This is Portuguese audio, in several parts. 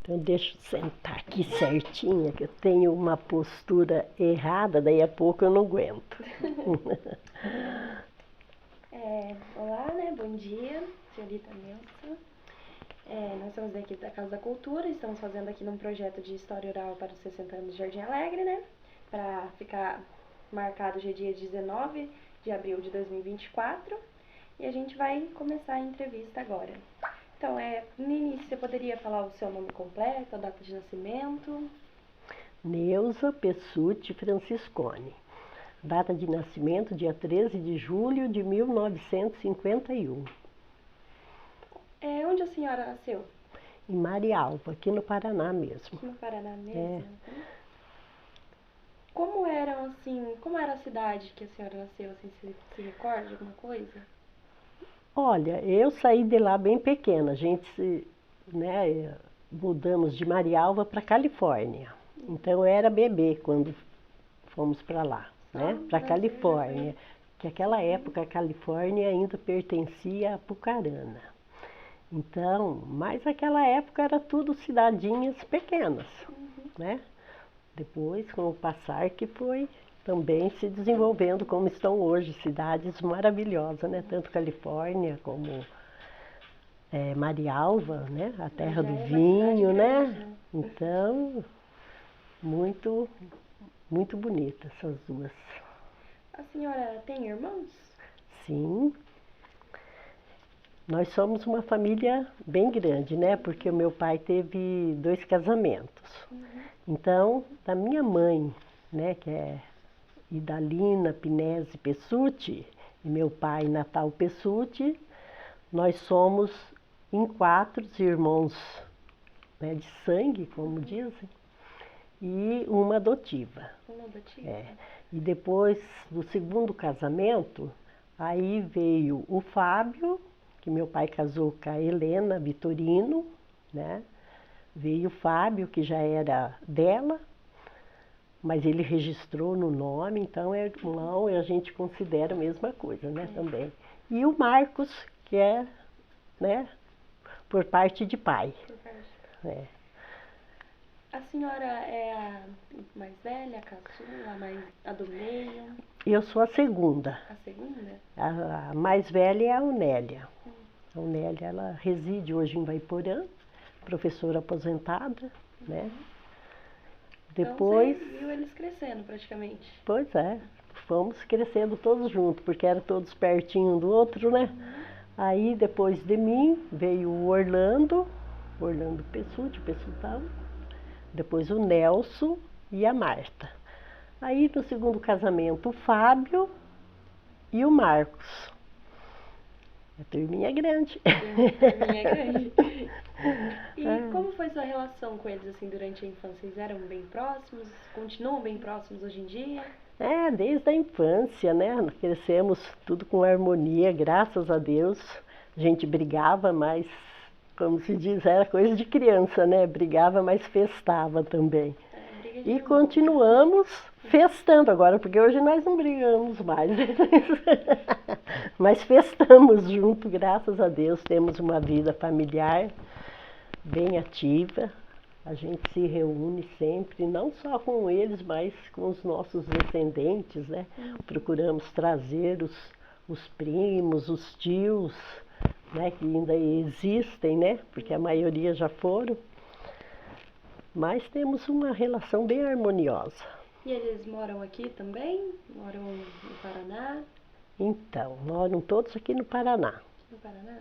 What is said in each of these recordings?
Então deixa eu sentar aqui certinha, que eu tenho uma postura errada, daí a pouco eu não aguento. Olá, né? Bom dia, senhorita Nilson. Nós estamos aqui da Casa da Cultura, estamos fazendo aqui um projeto de história oral para os 60 anos de Jardim Alegre, né? Para ficar marcado hoje dia 19 de abril de 2024. E a gente vai começar a entrevista agora. Então, no início, você poderia falar o seu nome completo, a data de nascimento? Neuza Pessutti Franciscone. Data de nascimento, dia 13 de julho de 1951. Onde a senhora nasceu? Em Marialva, aqui no Paraná mesmo. Aqui no Paraná mesmo? Como era a cidade que a senhora nasceu, assim, se recorda de alguma coisa? Olha, eu saí de lá bem pequena, mudamos de Marialva para Califórnia. Então eu era bebê quando fomos para lá, né? Para Califórnia. Que naquela época a Califórnia ainda pertencia a Apucarana. Então, mas naquela época era tudo cidadinhas pequenas, né? Depois, com o passar, que foi também se desenvolvendo como estão hoje, cidades maravilhosas, né? Tanto Califórnia como Marialva, né? A terra do vinho, né? Então, muito, muito bonita essas duas. A senhora tem irmãos? Sim. Nós somos uma família bem grande, né? Porque o meu pai teve 2 casamentos. Então, da minha mãe, né, que é Idalina Pinese Pessutti, e meu pai Natal Pessutti, nós somos em 4 irmãos, né, de sangue, como dizem, e uma adotiva. Uma adotiva? E depois do segundo casamento, aí veio o Fábio, que meu pai casou com a Helena Vitorino, né? Veio o Fábio, que já era dela, mas ele registrou no nome, então é irmão e a gente considera a mesma coisa, né, também. E o Marcos, que é, né, por parte de pai. Por parte de pai. A senhora é a mais velha, a caçula, a do meio? Eu sou a segunda. A segunda? A mais velha é a Onélia. A Onélia, ela reside hoje em Vaiporã, professora aposentada, né? Depois... Então você viu eles crescendo praticamente. Pois é, fomos crescendo todos juntos, porque eram todos pertinho um do outro, né? Aí depois de mim veio o Orlando Pessutti, Pessutão, depois o Nelson e a Marta. Aí no segundo casamento o Fábio e o Marcos. A turminha é grande. Turminha grande. E como foi sua relação com eles assim durante a infância? Eles eram bem próximos? Continuam bem próximos hoje em dia? Desde a infância, né? Nós crescemos tudo com harmonia, graças a Deus. A gente brigava, mas, como se diz, era coisa de criança, né? Brigava, mas festava também. E continuamos festando agora, porque hoje nós não brigamos mais. Mas festamos junto, graças a Deus. Temos uma vida familiar bem ativa. A gente se reúne sempre, não só com eles, mas com os nossos descendentes, né? Procuramos trazer os primos, os tios, né? Que ainda existem, né? Porque a maioria já foram. Mas temos uma relação bem harmoniosa. E eles moram aqui também? Moram no Paraná? Então, moram todos aqui no Paraná. No Paraná?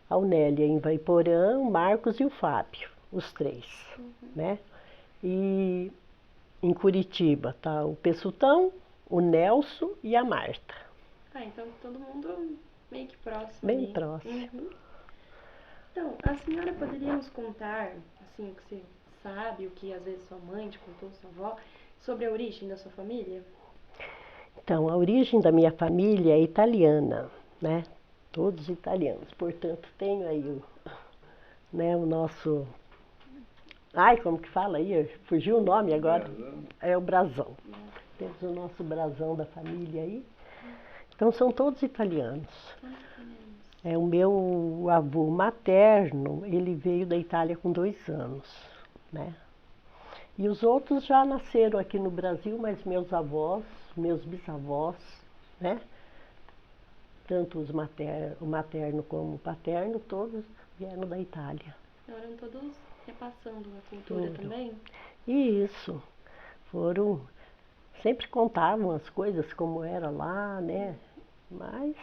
A Onélia em Vaiporã, o Marcos e o Fábio, os 3, né? E em Curitiba tá o Pessutão, o Nelson e a Marta. Então todo mundo meio que próximo. Bem próximo. Então, a senhora poderia nos contar, assim, o que você sabe, o que às vezes sua mãe te contou, sua avó, sobre a origem da sua família? Então, a origem da minha família é italiana, né? Todos italianos, portanto, tenho aí o nosso... Ai, como que fala aí? Fugiu o nome agora. É o brasão. Temos o nosso brasão da família aí. Então, são todos italianos. O meu avô materno, ele veio da Itália com 2 anos. né? E os outros já nasceram aqui no Brasil, mas meus avós, meus bisavós, né? Tanto o materno como o paterno, todos vieram da Itália. Eram todos repassando a cultura Tudo. também? E isso, foram, sempre contavam as coisas como era lá, né? Mas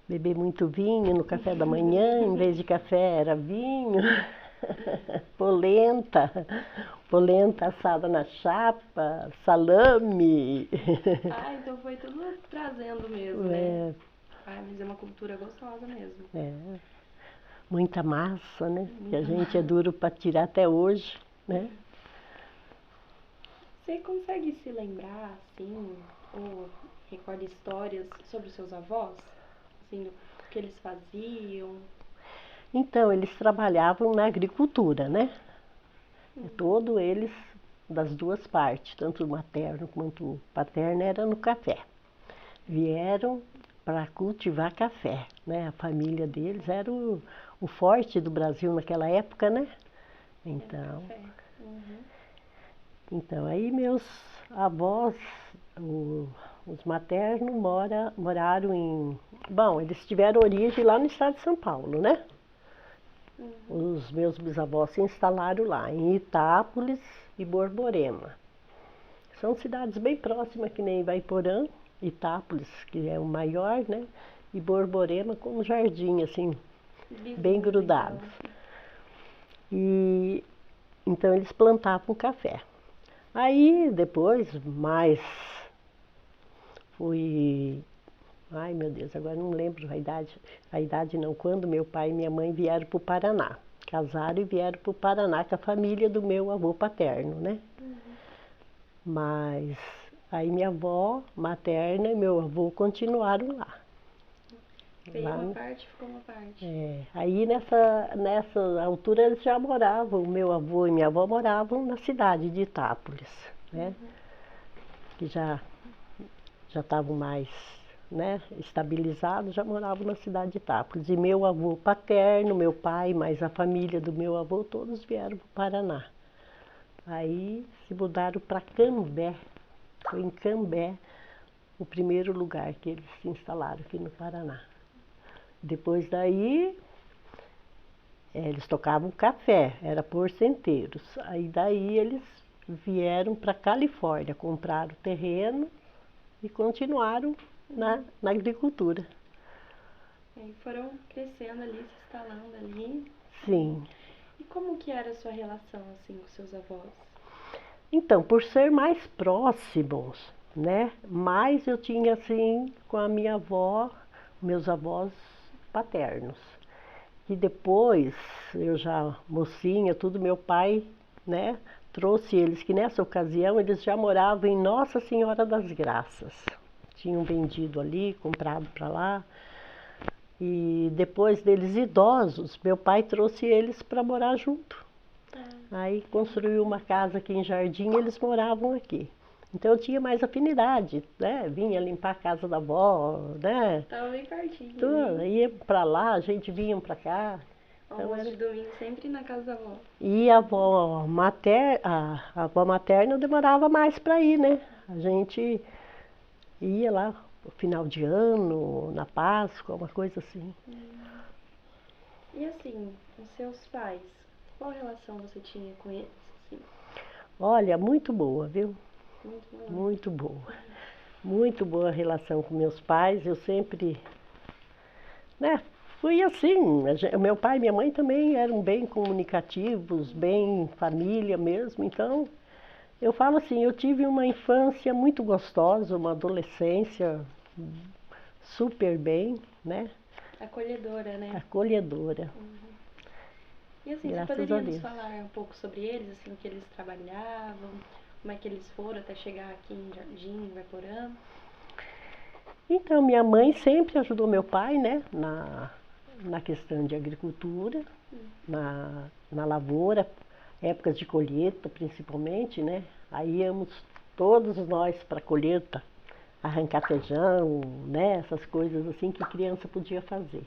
beber muito vinho no café da manhã, em vez de café era vinho, polenta assada na chapa, salame. Ah, então foi tudo trazendo mesmo, né? É, Ah, mas é uma cultura gostosa mesmo. é, muita massa, né? Que a Muita gente é massa. duro para tirar até hoje, né? Você consegue se lembrar, assim, ou recorda histórias sobre os seus avós? Assim, o que eles faziam? Então, eles trabalhavam na agricultura, né? Todos eles, das duas partes, tanto o materno quanto o paterno, era no café. Vieram para cultivar café, né? A família deles era o forte do Brasil naquela época, né? Então, Café. Uhum. então aí meus avós, os maternos, moraram em... Bom, eles tiveram origem lá no estado de São Paulo, né? Os meus bisavós se instalaram lá, em Itápolis e Borborema. São cidades bem próximas, que nem Ivaiporã, Itápolis, que é o maior, né? E Borborema como jardim, assim, bem Vizinhos, grudados. então. E então eles plantavam café. Aí depois, mais fui... Ai meu Deus, agora não lembro a idade não, quando meu pai e minha mãe vieram para o Paraná. Casaram e vieram para o Paraná com a família do meu avô paterno, né? Mas aí minha avó materna e meu avô continuaram lá. Veio Lá uma no- parte, ficou uma parte. Aí nessa altura eles já moravam, meu avô e minha avó moravam na cidade de Itápolis, né? Que já estavam mais, né, estabilizados, já moravam na cidade de Itápolis. E meu avô paterno, meu pai, mais a família do meu avô, todos vieram para o Paraná. Aí se mudaram para Cambé. Foi em Cambé o primeiro lugar que eles se instalaram aqui no Paraná. Depois daí, eles tocavam café, era porcenteiros. Aí daí eles vieram para Califórnia, compraram terreno e continuaram na agricultura. E aí foram crescendo ali, se instalando ali. Sim. E como que era a sua relação, assim, com seus avós? Então, por ser mais próximos, né? Mais eu tinha assim com a minha avó, meus avós paternos. E depois, eu já mocinha, tudo, meu pai, né? Trouxe eles, que nessa ocasião eles já moravam em Nossa Senhora das Graças. Tinham vendido ali, comprado para lá. E depois deles idosos, meu pai trouxe eles para morar junto. Aí construiu uma casa aqui em Jardim e eles moravam aqui. Então eu tinha mais afinidade, né? Vinha limpar a casa da avó, né? Tava bem pertinho. Tudo, ia para lá, a gente vinha para cá. Então Almoço de domingo sempre na casa da avó. E a avó materna demorava mais para ir, né? A gente ia lá no final de ano, na Páscoa, uma coisa assim. E assim, os seus pais, qual relação você tinha com eles? Assim, Olha, muito boa, viu? muito boa. Muito boa. Muito boa a relação com meus pais. Eu sempre, né, fui assim. Meu pai e minha mãe também eram bem comunicativos, bem família mesmo. Então, eu falo assim, eu tive uma infância muito gostosa, uma adolescência super bem, né? Acolhedora, né? Acolhedora. E assim, Graças você a poderia nos Deus. falar um pouco sobre eles, assim, o que eles trabalhavam, como é que eles foram até chegar aqui em Jardim, em Ivaiporã? Então, minha mãe sempre ajudou meu pai, né, na questão de agricultura, na lavoura, épocas de colheita principalmente, né? Aí íamos todos nós para a colheita, arrancar feijão, né, essas coisas assim que criança podia fazer.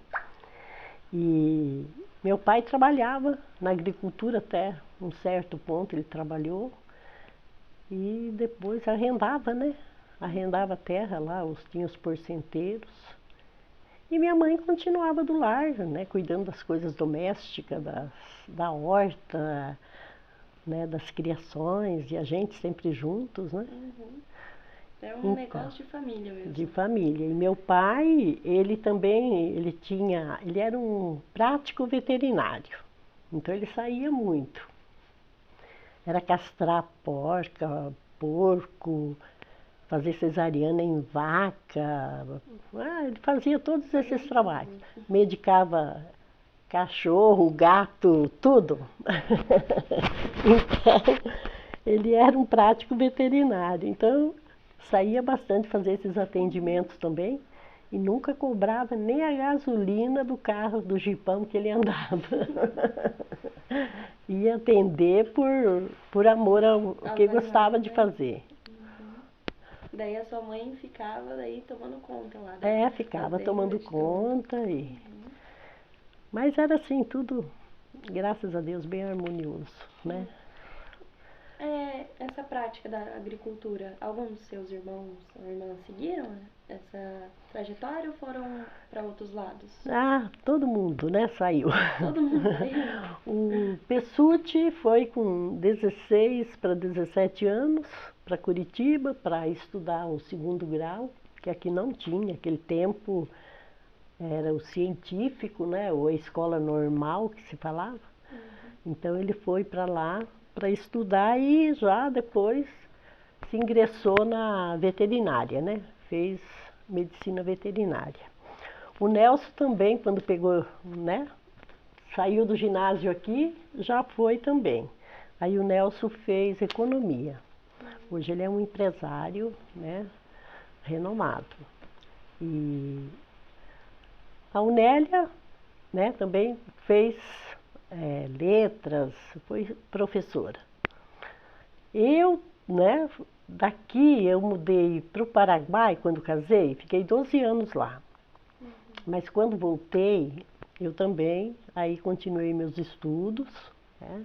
E meu pai trabalhava na agricultura até um certo ponto, ele trabalhou. E depois arrendava, né? Arrendava a terra lá, tinha os porcenteiros. E minha mãe continuava do lar, né? Cuidando das coisas domésticas, da horta, né? Das criações, e a gente sempre juntos, né? Uhum. É um Então, negócio de família mesmo. de família. E meu pai, ele também, ele era um prático veterinário. Então ele saía muito. Era castrar porca, porco, fazer cesariana em vaca. Ele fazia todos esses trabalhos. Medicava cachorro, gato, tudo. Então, ele era um prático veterinário. Então, saía bastante fazer esses atendimentos também. E nunca cobrava nem a gasolina do carro, do jipão que ele andava. Ia atender por amor ao que gostava de fazer. Daí a sua mãe ficava daí tomando conta lá. Ficava tomando conta. Mas era assim, tudo, graças a Deus, bem harmonioso, né? Essa prática da agricultura, alguns dos seus irmãos ou irmãs seguiram essa trajetória ou foram para outros lados? Todo mundo, né, saiu. Todo mundo saiu? O Pessuti foi com 16 para 17 anos para Curitiba para estudar o segundo grau, que aqui não tinha, aquele tempo era o científico, né, ou a escola normal que se falava. Então ele foi para lá para estudar e já depois se ingressou na veterinária, né? Fez medicina veterinária. O Nelson também, quando pegou, né? Saiu do ginásio aqui, já foi também. Aí o Nelson fez economia. Hoje ele é um empresário, né? Renomado. E a Unélia, né? Também fez letras, foi professora. Eu, né, daqui eu mudei para o Paraguai quando casei, fiquei 12 anos lá. Mas quando voltei, eu também, aí continuei meus estudos, né,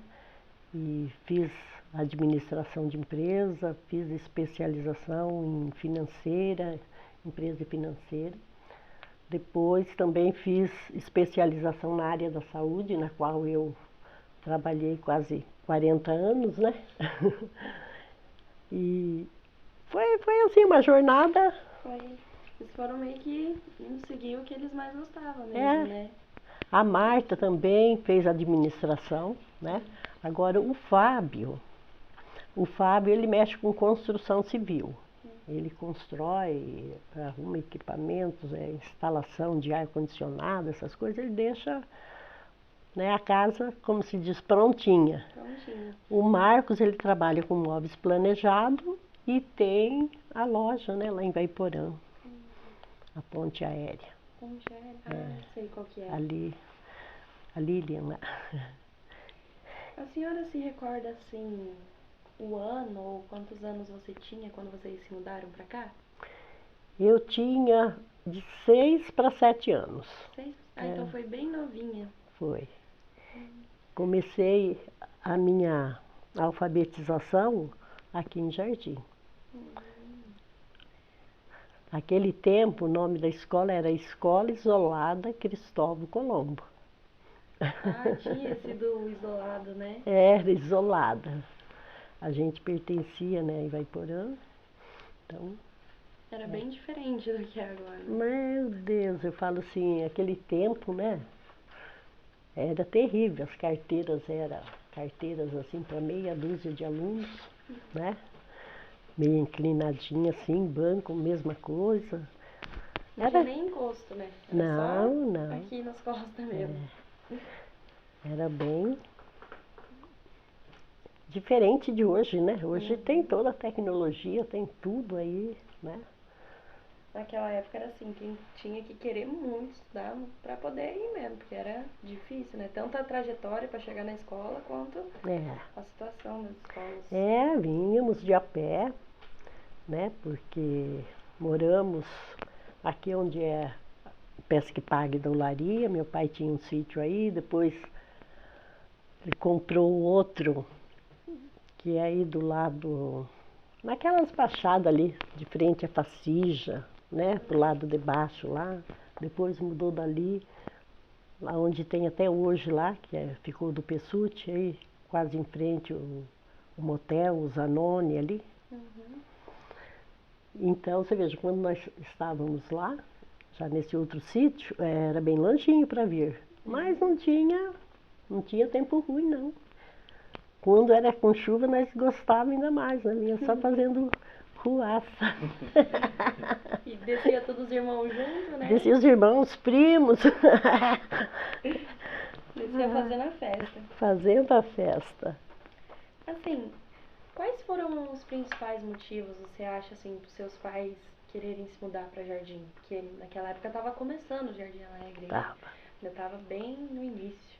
e fiz administração de empresa, fiz especialização em financeira, empresa financeira. Depois também fiz especialização na área da saúde, na qual eu trabalhei quase 40 anos, né? E foi assim, uma jornada. Eles foram meio que indo seguir o que eles mais gostavam mesmo, né? A Marta também fez administração, né? Agora o Fábio ele mexe com construção civil. Ele constrói, arruma equipamentos, instalação de ar-condicionado, essas coisas, ele deixa, né, a casa, como se diz, prontinha. O Marcos, ele trabalha com móveis planejados e tem a loja, né, lá em Vaiporã, a ponte aérea. Ponte aérea? Sei qual que é. Ali, a Lilian lá. A senhora se recorda, assim, o ano ou quantos anos você tinha quando vocês se mudaram para cá? Eu tinha de 6 para 7 anos. 6? Então foi bem novinha. Foi. Comecei a minha alfabetização aqui em Jardim. Naquele tempo, o nome da escola era Escola Isolada Cristóvão Colombo. Tinha sido isolado, né? Era isolada. A gente pertencia, né, a Ivaiporã. Então, era bem diferente do que é agora. Meu Deus, eu falo assim, aquele tempo, né? Era terrível. As carteiras eram carteiras assim para meia dúzia de alunos, né? Meio inclinadinha assim, banco, mesma coisa. Não tinha nem encosto, né? Era não. Aqui nas costas mesmo. Era bem diferente de hoje, né? Hoje tem toda a tecnologia, tem tudo aí, né? Naquela época era assim, quem tinha que querer muito estudar para poder ir mesmo, porque era difícil, né? Tanto a trajetória para chegar na escola quanto a situação das escolas. Vínhamos de a pé, né? Porque moramos aqui onde é pesca e pague da olaria, meu pai tinha um sítio aí, depois ele comprou outro, que é aí do lado, naquelas baixadas ali, de frente à Facija, né, pro lado de baixo lá, depois mudou dali, lá onde tem até hoje lá, ficou do Pessuti, aí quase em frente o motel, o Zanoni ali. Então, você veja, quando nós estávamos lá, já nesse outro sítio, era bem longinho para vir, mas não tinha tempo ruim não. Quando era com chuva, nós gostávamos ainda mais, né? Vinha só fazendo ruaça. E descia todos os irmãos juntos, né? Descia os irmãos, primos. Descia fazendo a festa. Fazendo a festa. Assim, quais foram os principais motivos, você acha, assim, para os seus pais quererem se mudar para Jardim? Porque naquela época estava começando o Jardim Alegre. Tava. Ainda estava bem no início.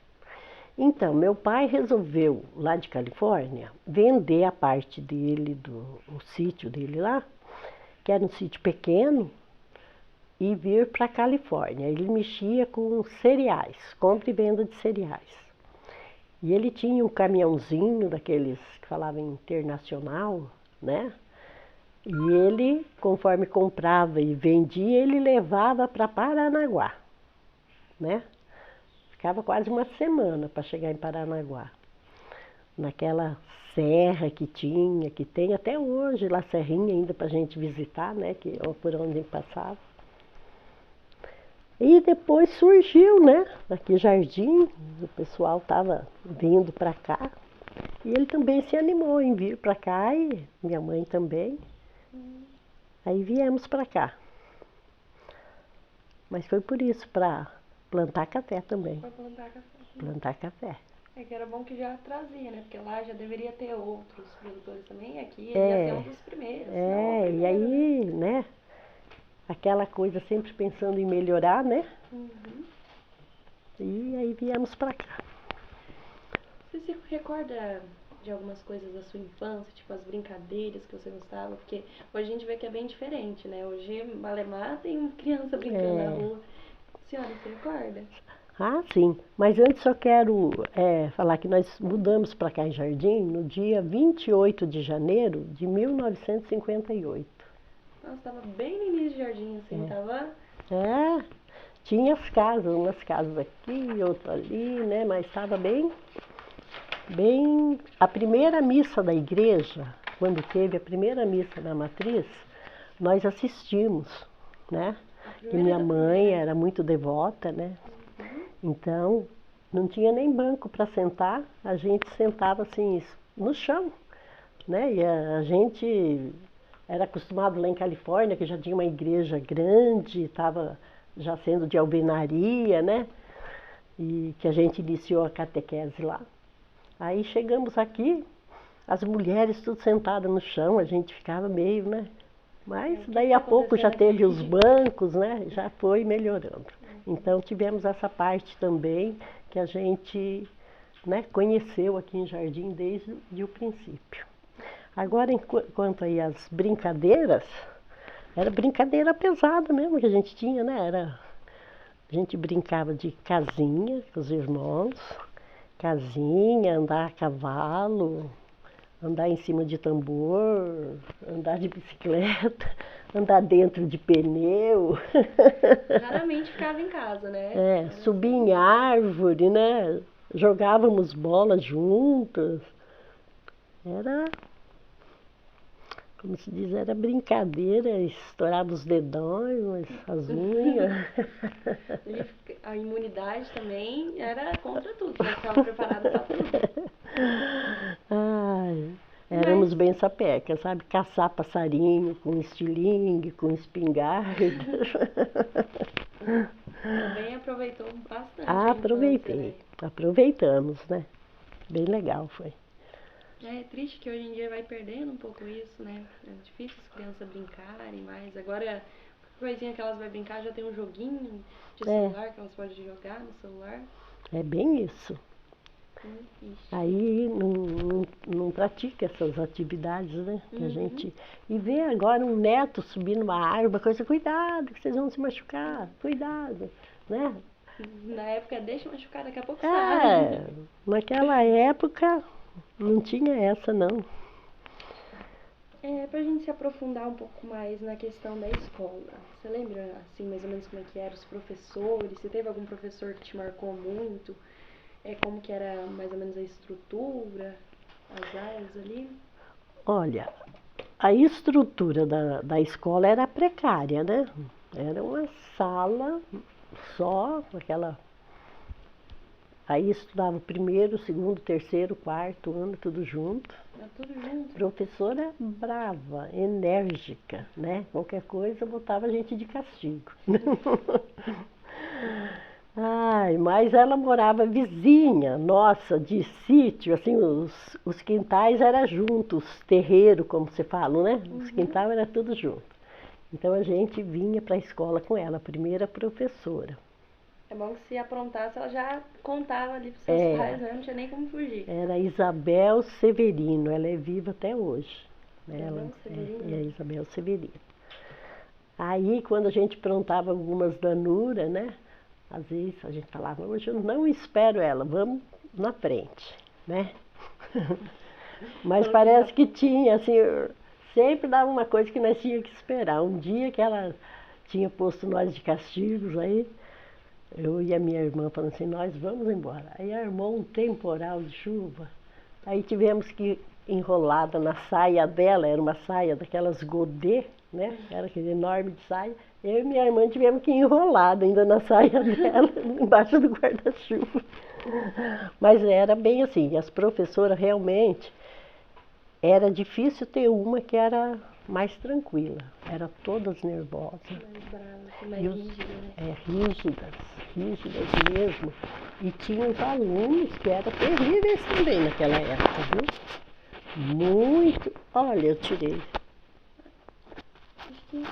Então, meu pai resolveu, lá de Califórnia, vender a parte dele, o sítio dele lá, que era um sítio pequeno, e vir para a Califórnia. Ele mexia com cereais, compra e venda de cereais. E ele tinha um caminhãozinho daqueles que falavam internacional, né? E ele, conforme comprava e vendia, ele levava para Paranaguá, né? Ficava quase uma semana para chegar em Paranaguá. Naquela serra que tinha, que tem até hoje lá, serrinha ainda para a gente visitar, né? Que, por onde passava. E depois surgiu, né? Aqui Jardim, o pessoal estava vindo para cá. E ele também se animou em vir para cá e minha mãe também. Aí viemos para cá. Mas foi por isso, para plantar café também. Foi plantar café. Plantar café. É que era bom que já trazia, né? Porque lá já deveria ter outros produtores também. Aqui ele ia ser um dos primeiros. E aí, né? Aquela coisa sempre pensando em melhorar, né? E aí viemos para cá. Você se recorda de algumas coisas da sua infância, tipo as brincadeiras que você gostava? Porque hoje a gente vê que é bem diferente, né? Hoje, malemar, tem criança brincando na rua. Senhora, você recorda? Ah, sim. Mas antes só quero falar que nós mudamos para cá em Jardim no dia 28 de janeiro de 1958. Nossa, estava bem no início de Jardim, assim, tava... Tinha as casas, umas casas aqui, outra ali, né? Mas estava bem... A primeira missa da igreja, quando teve a primeira missa na matriz, nós assistimos, né? Que minha mãe era muito devota, né? Então, não tinha nem banco para sentar, a gente sentava assim no chão, né? E a gente era acostumado lá em Califórnia, que já tinha uma igreja grande, estava já sendo de alvenaria, né? E que a gente iniciou a catequese lá. Aí chegamos aqui, as mulheres tudo sentadas no chão, a gente ficava meio, né? Mas daí a pouco já teve os bancos, né? Já foi melhorando. Então tivemos essa parte também que a gente, né, conheceu aqui em Jardim desde o princípio. Agora, quanto aí às brincadeiras, era brincadeira pesada mesmo que a gente tinha, né? A gente brincava de casinha com os irmãos, casinha, andar a cavalo, andar em cima de tambor, andar de bicicleta, andar dentro de pneu. Raramente ficava em casa, né? Subir em árvore, né? Jogávamos bola juntas. Era, como se diz, era brincadeira, estourava os dedões, as unhas. A imunidade também era contra tudo, né? Ficava preparada para tudo. Éramos bem sapecas, sabe? Caçar passarinho com estilingue, com espingarda. Também aproveitou bastante. Aproveitei, aproveitamos, né? Bem legal foi. É triste que hoje em dia vai perdendo um pouco isso, né? É difícil as crianças brincarem mais. Agora, qualquer coisinha que elas vão brincar já tem um joguinho de celular que elas podem jogar no celular. É bem isso. Aí não pratica essas atividades, né? Que a gente... E ver agora um neto subir numa árvore, coisa, cuidado, que vocês vão se machucar, cuidado, né? Na época, deixa machucar, daqui a pouco É, sabe. naquela época não tinha essa, não. Pra gente se aprofundar um pouco mais na questão da escola, você lembra, assim, mais ou menos como é que eram os professores? Se teve algum professor que te marcou muito? Como que era mais ou menos a estrutura, as aulas ali? Olha, a estrutura da escola era precária, né? Era uma sala só, aquela... Aí estudava o primeiro, segundo, terceiro, quarto ano, tudo junto. Era tudo junto? Professora brava, enérgica, né? Qualquer coisa botava a gente de castigo. Ai, mas ela morava vizinha, nossa, de sítio, assim, os quintais eram juntos, terreiro, como você fala, né? Os quintais eram tudo junto. Então a gente vinha para a escola com ela, a primeira professora. É bom que se aprontasse, ela já contava ali pros seus pais, né? Não tinha nem como fugir. Era Isabel Severino, ela é viva até hoje. Isabel Severino? É Isabel Severino. Aí, quando a gente aprontava algumas danuras, né? Às vezes a gente falava, hoje eu não espero ela, vamos na frente, né? Mas parece que tinha, assim, sempre dava uma coisa que nós tínhamos que esperar. Um dia que ela tinha posto nós de castigos aí, eu e a minha irmã falando assim, nós vamos embora. Aí armou um temporal de chuva, aí tivemos que ir enrolada na saia dela, era uma saia daquelas godê, né? Era aquele enorme de saia. Eu e minha irmã tivemos que ir enrolada ainda na saia dela, embaixo do guarda-chuva. Mas era bem assim, as professoras realmente, era difícil ter uma que era mais tranquila, eram todas nervosas. Mais bravas, mais rígidas, né? Rígidas mesmo. E tinha uns alunos que eram terríveis também naquela época, viu? Muito. Olha, eu tirei. Acho que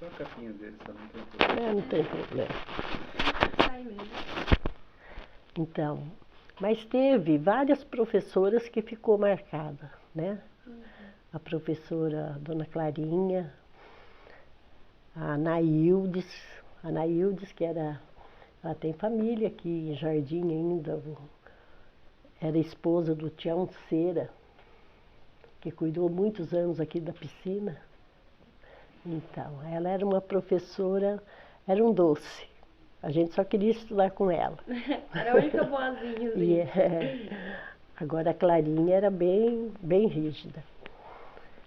Só a capinha dele, só não tem problema. Não tem problema. sai mesmo. Então, mas teve várias professoras que ficou marcada, né? A professora Dona Clarinha, a Anaildes, que era, ela tem família aqui em Jardim ainda, era esposa do Tião Cera, que cuidou muitos anos aqui da piscina. Então, ela era uma professora, era um doce. A gente só queria estudar com ela. Era a única boazinha. Agora a Clarinha era bem rígida.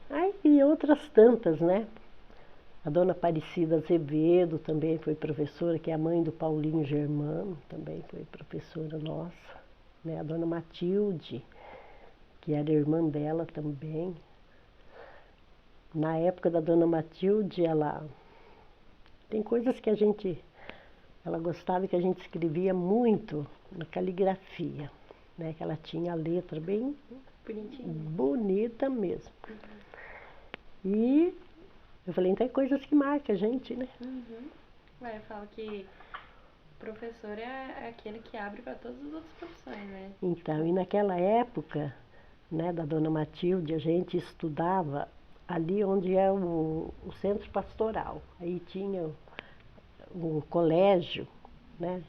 Aí e outras tantas, né? A dona Aparecida Azevedo também foi professora, que é a mãe do Paulinho Germano, também foi professora nossa. Né? A dona Matilde, que era irmã dela também. Na época da dona Matilde, ela... Tem coisas que a gente... Ela gostava que a gente escrevia muito na caligrafia, né? Que ela tinha a letra bem bonita mesmo. E eu falei, tem coisas que marcam a gente, né? Eu falo que o professor é aquele que abre para todas as outras profissões, né? Então, e naquela época, né, da dona Matilde, a gente estudava ali onde é o centro pastoral. Aí tinha um colégio, né?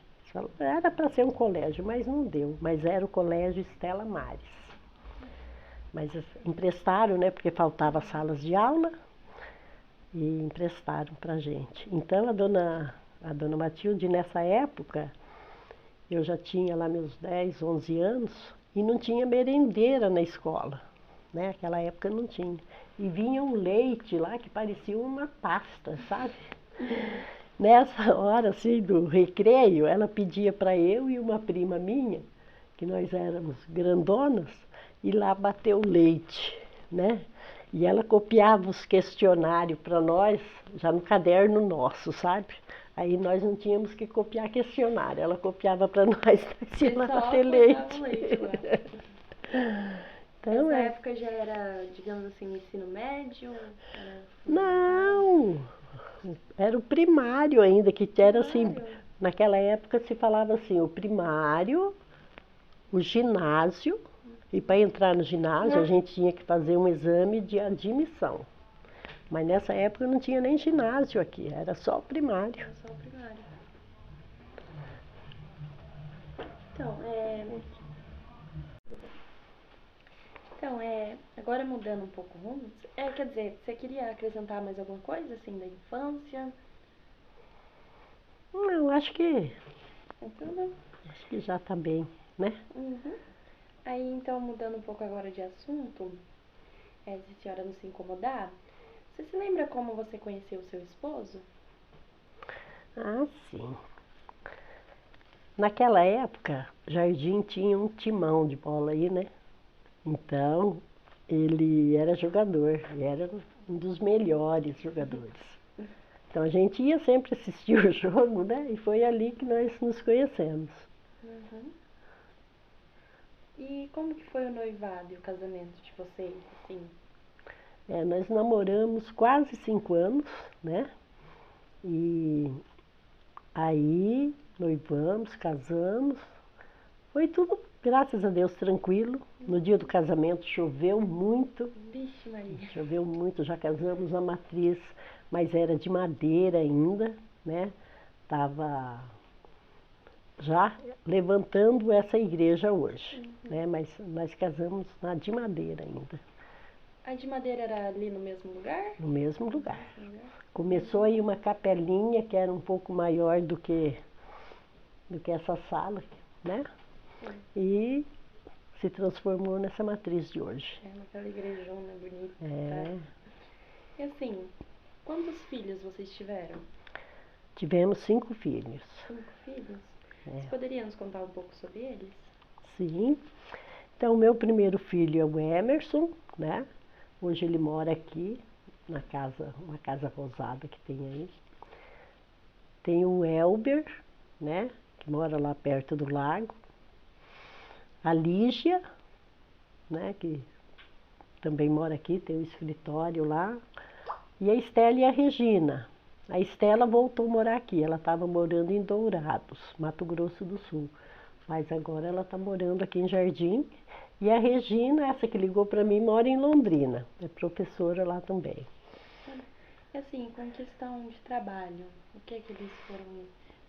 Era para ser um colégio, mas não deu. Mas era o colégio Estela Maris. Mas emprestaram, né? Porque faltava salas de aula e emprestaram para a gente. Então a dona Matilde, nessa época, eu já tinha lá meus 10, 11 anos e não tinha merendeira na escola, né? Naquela época não tinha. E vinha um leite lá que parecia uma pasta, sabe? Nessa hora, assim, do recreio, ela pedia para eu e uma prima minha, que nós éramos grandonas, ir lá bater o leite, né? E ela copiava os questionários para nós, já no caderno nosso, sabe? Aí nós não tínhamos que copiar questionário, ela copiava para nós ir lá bater leite. Então, nessa época já era, digamos assim, ensino médio? Não! Era o primário ainda, que era assim, naquela época se falava assim, o primário, o ginásio, E para entrar no ginásio, a gente tinha que fazer um exame de admissão. Mas nessa época não tinha nem ginásio aqui, era só o primário. Era só o primário. Então, agora mudando um pouco o rumo, quer dizer, você queria acrescentar mais alguma coisa, assim, da infância? Não, acho que É tudo? já está bem, né? Uhum. Aí, então, mudando um pouco agora de assunto, se a senhora não se incomodar, você se lembra como você conheceu o seu esposo? Ah, sim. Naquela época, Jardim tinha um timão de bola aí, né? Então, ele era jogador, ele era um dos melhores jogadores. Então a gente ia sempre assistir o jogo, né? E foi ali que nós nos conhecemos. Uhum. E como que foi o noivado e o casamento de vocês, assim? Nós namoramos quase 5 anos, né? E aí noivamos, casamos. Foi tudo, graças a Deus, tranquilo. No dia do casamento choveu muito. Vixe, Maria. Choveu muito, já casamos na matriz, mas era de madeira ainda, né? Estava já levantando essa igreja hoje, né? Mas nós casamos na de madeira ainda, A de madeira era ali no mesmo lugar? no mesmo lugar. No mesmo lugar? Começou aí uma capelinha que era um pouco maior do que essa sala, né? Sim. E se transformou nessa matriz de hoje. Naquela igrejona bonita. É. E assim, quantos filhos vocês tiveram? Tivemos 5 filhos. 5 filhos? É. Você poderia nos contar um pouco sobre eles? Sim. Então, meu primeiro filho é o Emerson, né? Hoje ele mora aqui, na casa, uma casa rosada que tem aí. Tem o Elber, né? Que mora lá perto do lago. A Lígia, né? Que também mora aqui, tem um escritório lá. E a Estela e a Regina. A Estela voltou a morar aqui, ela estava morando em Dourados, Mato Grosso do Sul. Mas agora ela está morando aqui em Jardim. E a Regina, essa que ligou para mim, mora em Londrina, é professora lá também. E assim, com questão de trabalho, o que é que eles foram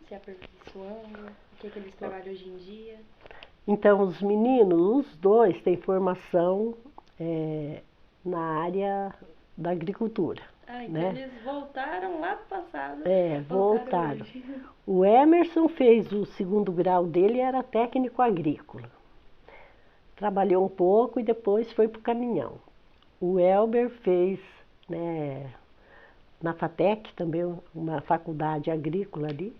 se aperfeiçoando? O que é que eles trabalham hoje em dia? Então, os meninos, os dois, têm formação na área da agricultura. Ah, então né? eles voltaram lá pro passado. Voltaram. Hoje. O Emerson fez o 2º grau dele, era técnico agrícola. Trabalhou um pouco e depois foi para o caminhão. O Elber fez, né, na FATEC, também uma faculdade agrícola ali,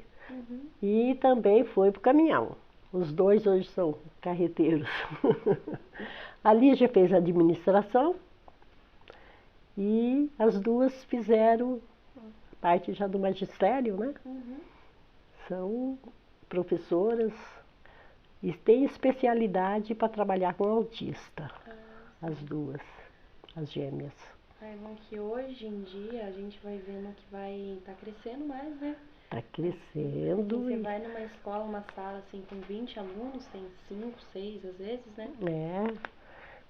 e também foi para o caminhão. Os dois hoje são carreteiros. A Lígia fez administração e as duas fizeram parte já do magistério, né? São professoras e têm especialidade para trabalhar com autista, as duas, as gêmeas. É bom que hoje em dia a gente vai vendo que vai estar crescendo mais, né? Está crescendo. Você vai numa escola, uma sala assim com 20 alunos, tem 5, 6 às vezes, né?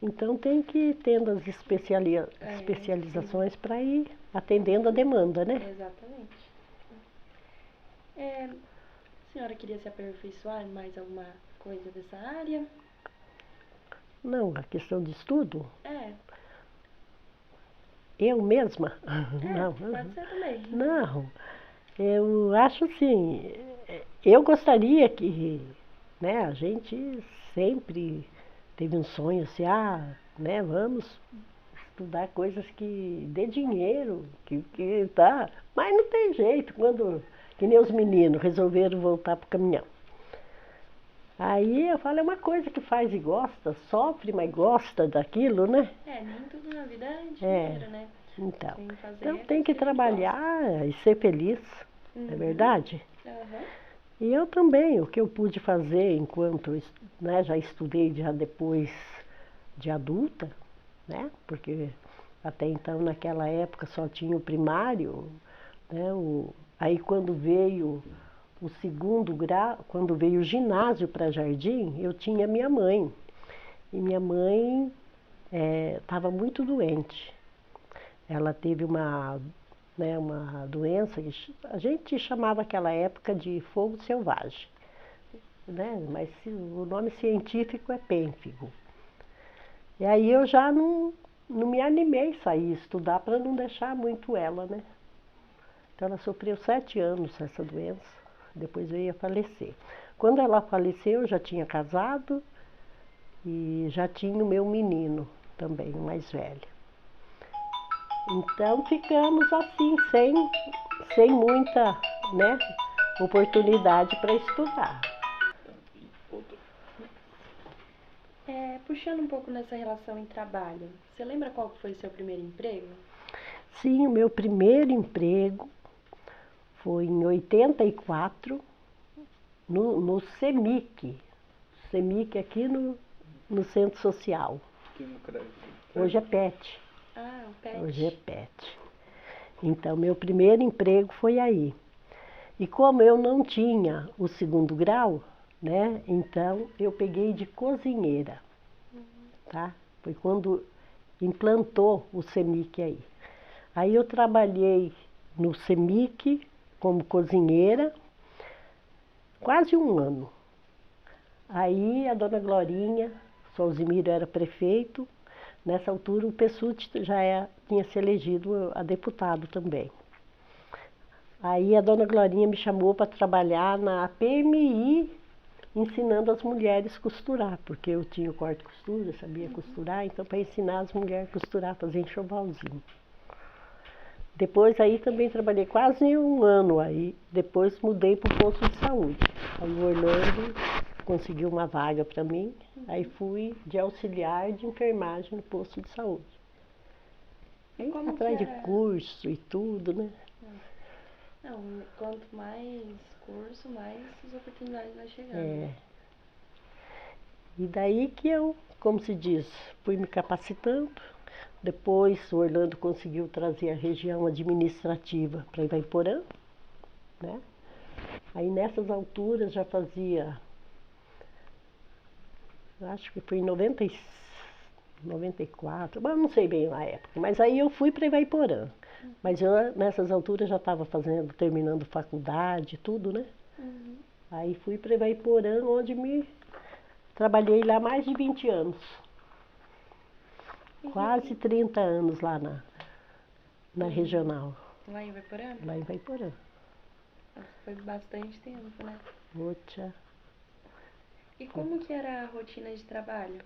Então tem que ir tendo as especializações para ir atendendo a demanda, né? Exatamente. A senhora queria se aperfeiçoar em mais alguma coisa dessa área? Não, a questão de estudo, É. eu mesma? Não. Pode ser também. Não, eu acho assim, eu gostaria que, né, a gente sempre teve um sonho assim, né, vamos estudar coisas que dê dinheiro, que tá, mas não tem jeito, que nem os meninos resolveram voltar pro caminhão. Aí eu falo, é uma coisa que faz e gosta, sofre, mas gosta daquilo, né? Nem tudo na vida é dinheiro, né? Então, Tem tem que trabalhar e ser feliz, não é verdade? E eu também, o que eu pude fazer enquanto, né, já estudei já depois de adulta, né? Porque até então naquela época só tinha o primário, né? Aí quando veio o 2º grau, quando veio o ginásio para Jardim, eu tinha minha mãe. E minha mãe estava muito doente. Ela teve uma doença que a gente chamava naquela época de fogo selvagem, né? Mas o nome científico é pênfigo. E aí eu já não me animei a sair estudar para não deixar muito ela, né? Então ela sofreu 7 anos essa doença, depois veio a falecer. Quando ela faleceu, eu já tinha casado e já tinha o meu menino também, o mais velho. Então ficamos assim, sem muita, né, oportunidade para estudar. Puxando um pouco nessa relação em trabalho, você lembra qual foi o seu primeiro emprego? Sim, o meu primeiro emprego foi em 84, no CEMIC. CEMIC aqui no Centro Social. Aqui no crédito. Hoje é PET. Ah, o PET. Hoje é PET. Então, meu primeiro emprego foi aí. E como eu não tinha o 2º grau, né? Então, eu peguei de cozinheira. Tá? Foi quando implantou o CEMIC aí. Aí eu trabalhei no CEMIC como cozinheira quase 1 ano. Aí a dona Glorinha, Solzimiro era prefeito, nessa altura o Pessutti tinha se elegido a deputado também. Aí a dona Glorinha me chamou para trabalhar na PMI, ensinando as mulheres a costurar, porque eu tinha o corte e costura, sabia costurar, então para ensinar as mulheres a costurar, fazer enxovalzinho. Depois aí também trabalhei quase 1 ano aí, depois mudei para o posto de saúde. Aí o Orlando conseguiu uma vaga para mim, aí fui de auxiliar de enfermagem no posto de saúde. Aí atrás de curso e tudo, né? Não, quanto mais curso, mais as oportunidades vai chegando. É. E daí que eu, como se diz, fui me capacitando. Depois o Orlando conseguiu trazer a região administrativa para Ivaiporã, né? Aí nessas alturas já fazia, acho que foi em 94, mas não sei bem na época, mas aí eu fui para Ivaiporã. Mas eu nessas alturas já estava terminando faculdade, tudo, né? Uhum. Aí fui para Ivaiporã, onde trabalhei lá mais de 20 anos. Quase 30 anos lá na regional. Lá em Ivaiporã? Lá em Ivaiporã. Foi bastante tempo, né? Poxa. E como que era a rotina de trabalho?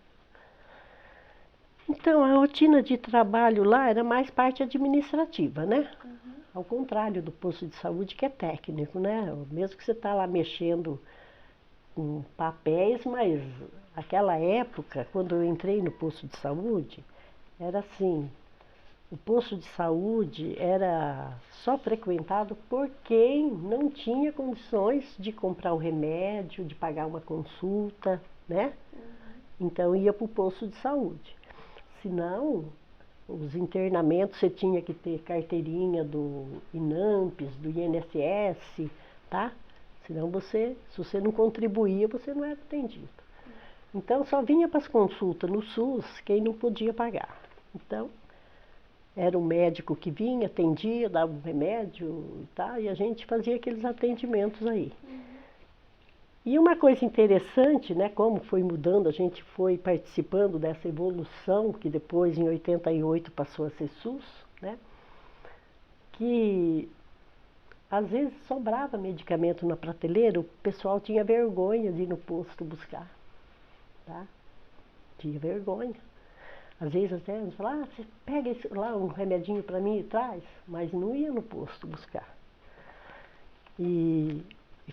Então, a rotina de trabalho lá era mais parte administrativa, né? Uhum. Ao contrário do posto de saúde, que é técnico, né? Mesmo que você está lá mexendo com papéis, mas aquela época, quando eu entrei no posto de saúde, era assim, o posto de saúde era só frequentado por quem não tinha condições de comprar o remédio, de pagar uma consulta, né? Uhum. Então ia para o posto de saúde. Senão, os internamentos você tinha que ter carteirinha do INAMPES, do INSS, tá? Senão se você não contribuía, você não era atendido. Então só vinha para as consultas no SUS quem não podia pagar. Então, era um médico que vinha, atendia, dava um remédio e a gente fazia aqueles atendimentos aí. Uhum. E uma coisa interessante, né, como foi mudando, a gente foi participando dessa evolução, que depois em 88 passou a ser SUS, né, que às vezes sobrava medicamento na prateleira, o pessoal tinha vergonha de ir no posto buscar, tá? Tinha vergonha. Às vezes até eles falavam, você pega lá um remedinho para mim e traz, mas não ia no posto buscar. E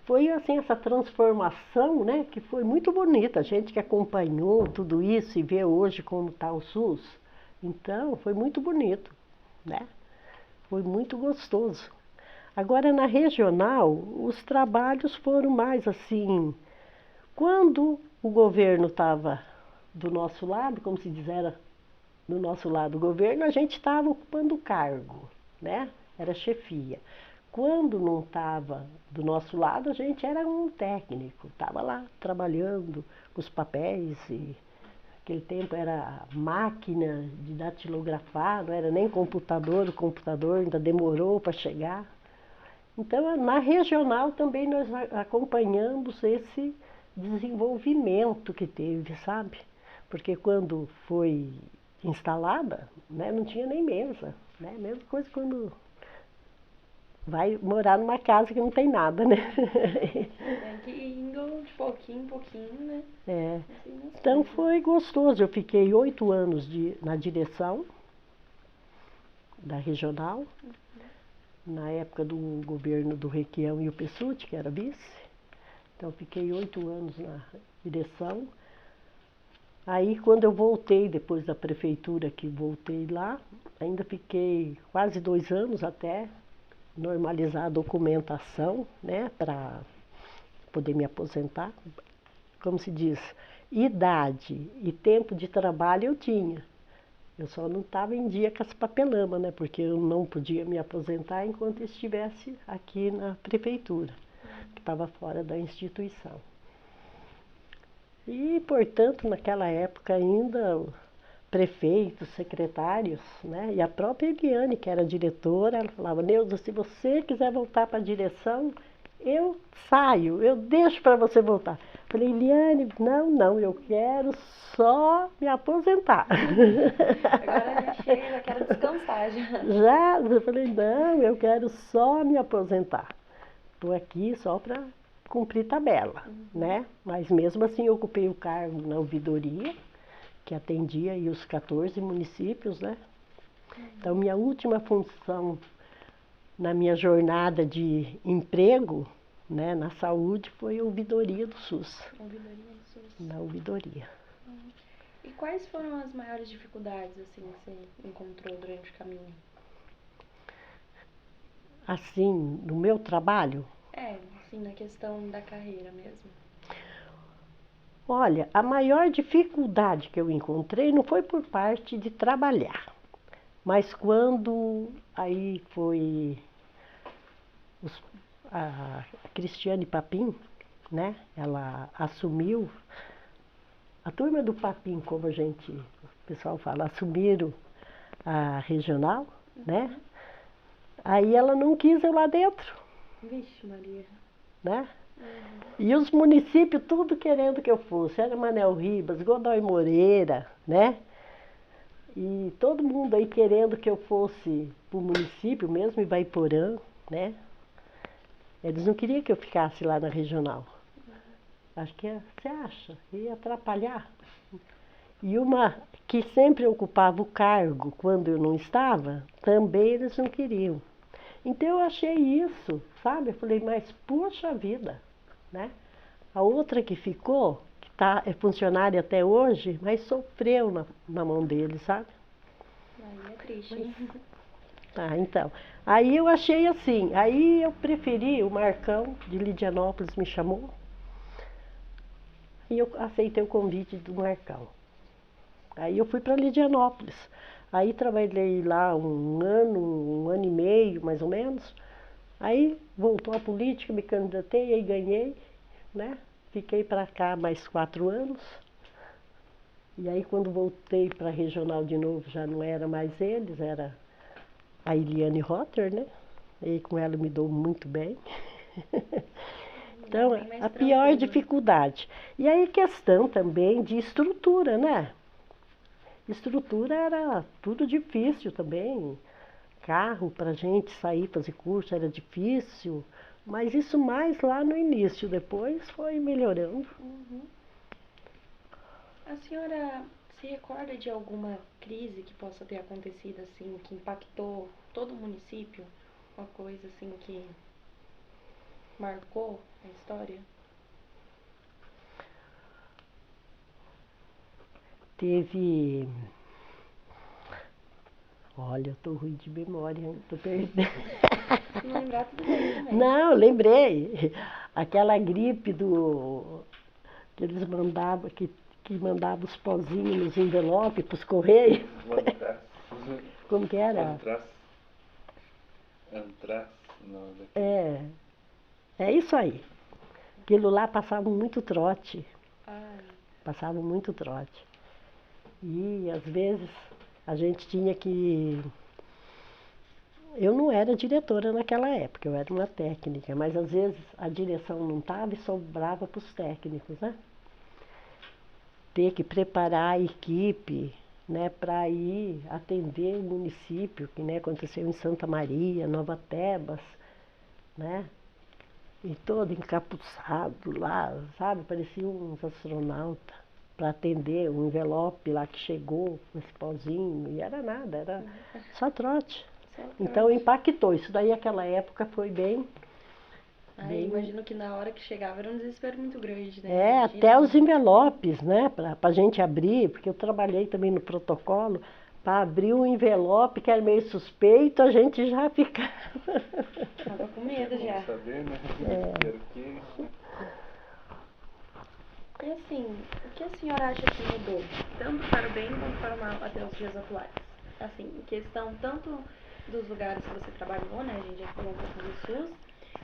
foi assim essa transformação, né, que foi muito bonita, a gente que acompanhou tudo isso e vê hoje como está o SUS, então foi muito bonito, né? Foi muito gostoso. Agora na regional, os trabalhos foram mais assim, quando o governo estava do nosso lado, como se diz, era do nosso lado do governo, a gente estava ocupando o cargo, né? Era chefia. Quando não estava do nosso lado, a gente era um técnico, estava lá trabalhando com os papéis Naquele tempo era máquina de datilografar, não era nem computador, o computador ainda demorou para chegar. Então, na regional também nós acompanhamos esse desenvolvimento que teve, sabe? Porque quando foi instalada, né, não tinha nem mesa, né? Mesma coisa quando vai morar numa casa que não tem nada, né? Tem que ir indo de pouquinho em pouquinho, né? É. Assim, nas Então coisas. foi gostoso, eu fiquei 8 anos na direção da regional, na época do governo do Requião e o Pessutti, que era vice. Então fiquei 8 anos na direção. Aí quando eu voltei, depois da prefeitura que voltei lá, ainda fiquei quase 2 anos até normalizar a documentação, né, para poder me aposentar. Como se diz, idade e tempo de trabalho eu tinha. Eu só não estava em dia com as papelamas, né, porque eu não podia me aposentar enquanto estivesse aqui na prefeitura, que estava fora da instituição. E, portanto, naquela época ainda prefeitos, secretários, né? E a própria Eliane, que era diretora, ela falava, Neuza, se você quiser voltar para a direção, eu saio, eu deixo para você voltar. Falei, Eliane, não, eu quero só me aposentar. Agora já chega, já quero descansar já. Eu falei, não, eu quero só me aposentar. Estou aqui só para cumprir tabela, né? Mas mesmo assim eu ocupei o cargo na ouvidoria, que atendia aí os 14 municípios, né? Então, minha última função na minha jornada de emprego, né, na saúde, foi a ouvidoria do SUS. Ouvidoria do SUS. Na ouvidoria. E quais foram as maiores dificuldades, assim, que você encontrou durante o caminho? Assim, no meu trabalho, Assim, na questão da carreira mesmo. olha, a maior dificuldade que eu encontrei não foi por parte de trabalhar, mas quando aí foi a Cristiane Papim, né? Ela assumiu, a turma do Papim, como o pessoal fala, assumiram a regional, né? Aí ela não quis eu lá dentro, Vixe, Maria. né? E os municípios tudo querendo que eu fosse, era Manel Ribas, Godoy Moreira, né? E todo mundo aí querendo que eu fosse para o município mesmo, Ivaiporã, né? Eles não queriam que eu ficasse lá na regional. Acho que você acha? Ia atrapalhar. E uma que sempre ocupava o cargo quando eu não estava, também eles não queriam. Então eu achei isso, sabe? Eu falei, mas puxa vida, né? A outra que ficou, que é funcionária até hoje, mas sofreu na mão deles, sabe? Aí é triste. Ah, então. Aí eu achei assim, aí eu preferi, o Marcão de Lidianópolis me chamou, e eu aceitei o convite do Marcão. Aí eu fui para Lidianópolis. Aí trabalhei lá um ano e meio, mais ou menos. Aí voltou a política, me candidatei, aí ganhei, né? Fiquei para cá mais 4 anos. E aí quando voltei para a regional de novo, já não era mais eles, era a Eliane Rotter, né? E com ela me dou muito bem. Então, a pior dificuldade. E aí questão também de estrutura, né? Estrutura era tudo difícil também. Carro para a gente sair fazer curso era difícil. Mas isso mais lá no início, depois foi melhorando. A senhora se recorda de alguma crise que possa ter acontecido assim, que impactou todo o município? Uma coisa assim que marcou a história? Teve. Olha, eu tô ruim de memória, hein? Tô perdendo. Se não lembrar, tudo bem também. Não, lembrei. Aquela gripe que eles mandavam, que mandava os pozinhos nos envelopes para os correios. Como que era? Antrax. Não, É isso aí. Aquilo lá passava muito trote. Ai. Passava muito trote. E às vezes a gente tinha que... Eu não era diretora naquela época, eu era uma técnica, mas às vezes a direção não estava e sobrava para os técnicos, né? Ter que preparar a equipe, né, para ir atender o município, que né, aconteceu em Santa Maria, Nova Tebas, né? E todo encapuçado lá, sabe? Parecia uns astronautas para atender um envelope lá que chegou com esse pauzinho, e era nada, era só trote. Então impactou, isso daí naquela época foi bem... Imagino que na hora que chegava era um desespero muito grande, né? É, Imagina, até os envelopes, né, para a gente abrir, porque eu trabalhei também no protocolo, para abrir um envelope que era meio suspeito, a gente já ficava... Tava com medo já. Saber, né? E assim, o que a senhora acha que mudou, tanto para o bem quanto para o mal até os dias atuais? Assim, em questão tanto dos lugares que você trabalhou, né, a gente já falou um pouco do SUS,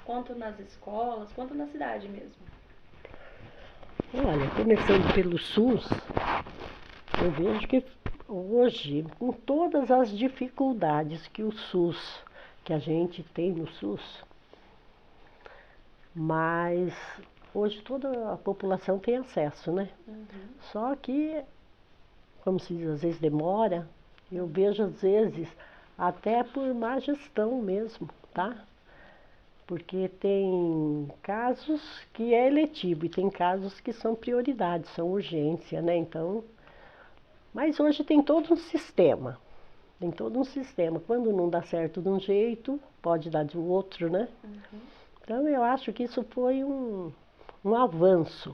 quanto nas escolas, quanto na cidade mesmo. Olha, começando pelo SUS, eu vejo que hoje, com todas as dificuldades que o SUS, que a gente tem no SUS, mas hoje toda a população tem acesso, né? Só que, como se diz, às vezes demora, eu vejo às vezes até por má gestão mesmo, tá? Porque tem casos que é eletivo e tem casos que são prioridade, são urgência, né? Então, mas hoje tem todo um sistema, tem todo um sistema. Quando não dá certo de um jeito, pode dar de outro, né? Então eu acho que isso foi um avanço.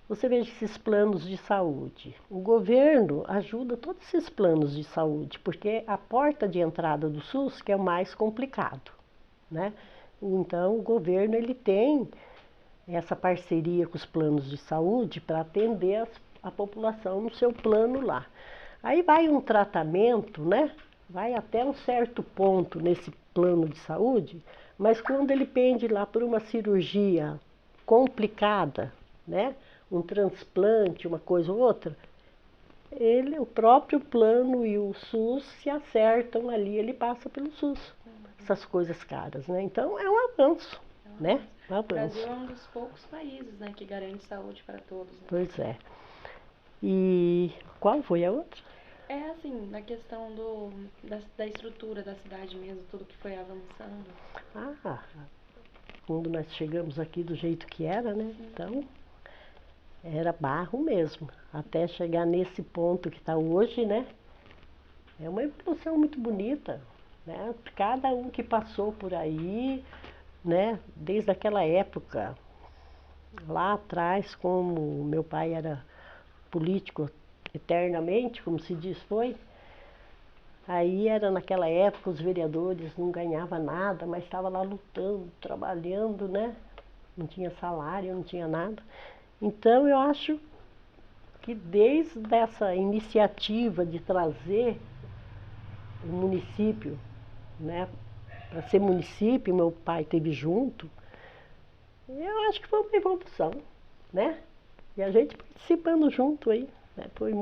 Você veja esses planos de saúde. O governo ajuda todos esses planos de saúde, porque a porta de entrada do SUS que é o mais complicado, né? Então o governo ele tem essa parceria com os planos de saúde para atender a população no seu plano lá. Aí vai um tratamento, né? Vai até um certo ponto nesse plano de saúde, mas quando ele pende lá por uma cirurgia complicada, né? Um transplante, uma coisa ou outra, o próprio plano e o SUS se acertam ali, ele passa pelo SUS, essas coisas caras, né? Então é um avanço, né? Um avanço. O Brasil é um dos poucos países, né, que garante saúde para todos, né? Pois é. E qual foi a outra? É assim, na questão da estrutura da cidade mesmo, tudo que foi avançando. Quando nós chegamos aqui do jeito que era, né? Então, era barro mesmo. Até chegar nesse ponto que está hoje, né? É uma evolução muito bonita, né? Cada um que passou por aí, né? Desde aquela época, lá atrás, como meu pai era político eternamente, como se diz, foi. Aí era naquela época, os vereadores não ganhavam nada, mas estavam lá lutando, trabalhando, né? Não tinha salário, não tinha nada. Então eu acho que desde essa iniciativa de trazer o município, né? Para ser município, meu pai esteve junto, eu acho que foi uma evolução, né? E a gente participando junto aí, né? Foi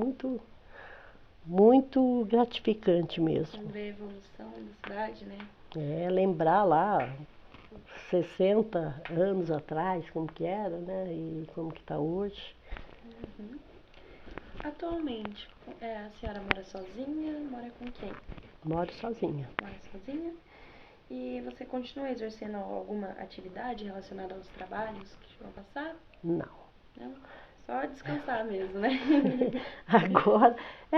muito gratificante mesmo. Ver a evolução da cidade, né? É, lembrar lá 60 anos atrás, como que era, né? E como que está hoje. Atualmente, a senhora mora sozinha? Mora com quem? Moro sozinha. Mora sozinha? E você continua exercendo alguma atividade relacionada aos trabalhos que vão passar? Não. Não? Só descansar mesmo, né? Agora,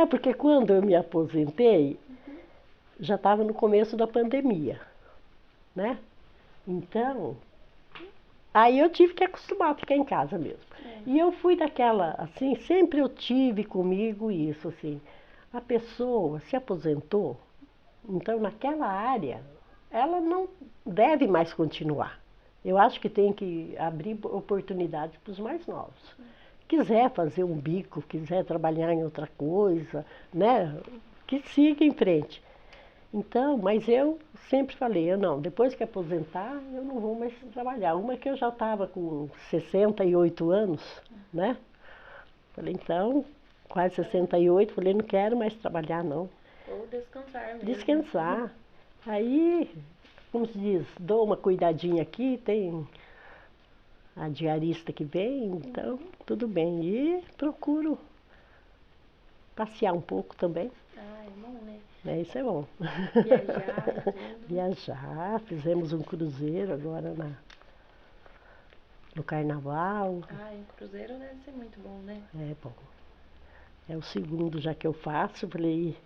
porque quando eu me aposentei, já estava no começo da pandemia, né? Então, aí eu tive que acostumar a ficar em casa mesmo. E eu fui daquela, assim, sempre eu tive comigo isso, assim, a pessoa se aposentou, então naquela área, ela não deve mais continuar. Eu acho que tem que abrir oportunidades para os mais novos. Quiser fazer um bico, quiser trabalhar em outra coisa, né? Que siga em frente. Então, mas eu sempre falei, depois que aposentar, eu não vou mais trabalhar. Uma que eu já estava com 68 anos, né? Falei, então, quase 68, falei, não quero mais trabalhar, não. Ou descansar mesmo. Descansar. Aí, como se diz, dou uma cuidadinha aqui, tem a diarista que vem, então tudo bem. E procuro passear um pouco também. Ah, é bom, né? Isso é bom. Viajar e tudo. Viajar, fizemos um cruzeiro agora no carnaval. Ah, o cruzeiro deve ser muito bom, né? É bom. É o segundo já que eu faço, falei,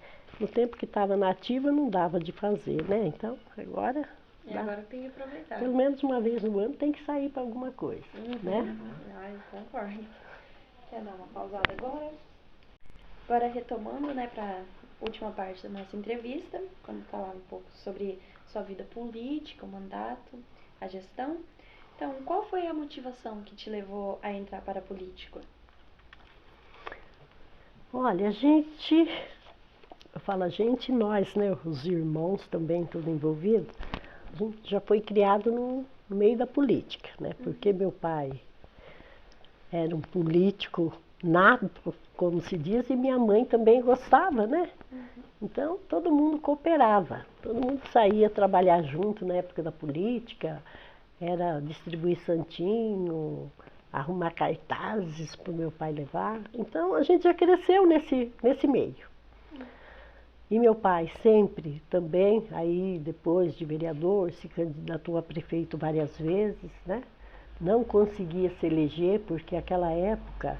no tempo que estava nativa não dava de fazer, né? Então, agora E dá. agora tem que aproveitar. Pelo menos uma vez no ano tem que sair para alguma coisa, né? Ai, concordo. Quer dar uma pausada agora? Agora retomando, né, para última parte da nossa entrevista, quando falava um pouco sobre sua vida política, o mandato, a gestão. Então, qual foi a motivação que te levou a entrar para a política? Olha, eu falo a gente, nós, né, os irmãos também, tudo envolvido, a gente já foi criado no meio da política, né? Porque meu pai era um político nato, como se diz, e minha mãe também gostava, né? Então, todo mundo cooperava, todo mundo saía trabalhar junto na época da política, era distribuir santinho, arrumar cartazes para o meu pai levar. Então, a gente já cresceu nesse meio. E meu pai sempre também, aí depois de vereador, se candidatou a prefeito várias vezes, né? Não conseguia se eleger porque aquela época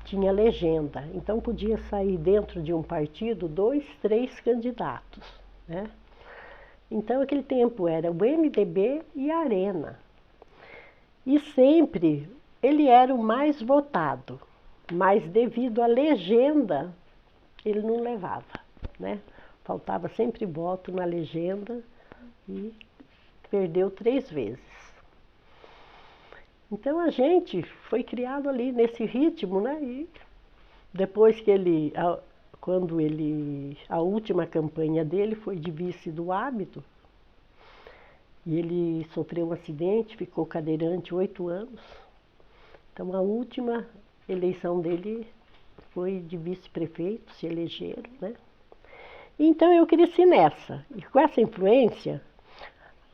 tinha legenda, então podia sair dentro de um partido 2, 3 candidatos, né? Então aquele tempo era o MDB e a Arena. E sempre ele era o mais votado, mas devido à legenda ele não levava, né? Faltava sempre voto na legenda e perdeu 3 vezes. Então a gente foi criado ali nesse ritmo, né? E depois que a última campanha dele foi de vice do Hábito, e ele sofreu um acidente, ficou cadeirante 8 anos. Então a última eleição dele foi de vice-prefeito, se elegeram, né? Então eu cresci nessa. E com essa influência,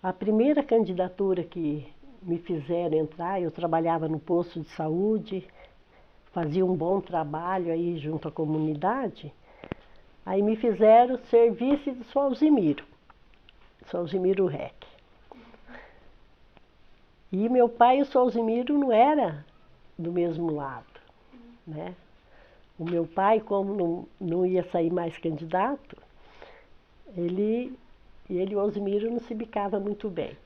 a primeira candidatura que me fizeram entrar, eu trabalhava no posto de saúde, fazia um bom trabalho aí junto à comunidade, aí me fizeram ser vice do Alzimiro Rec. E meu pai e o Alzimiro não eram do mesmo lado, né? O meu pai, como não ia sair mais candidato, ele e o Alzimiro não se bicavam muito bem.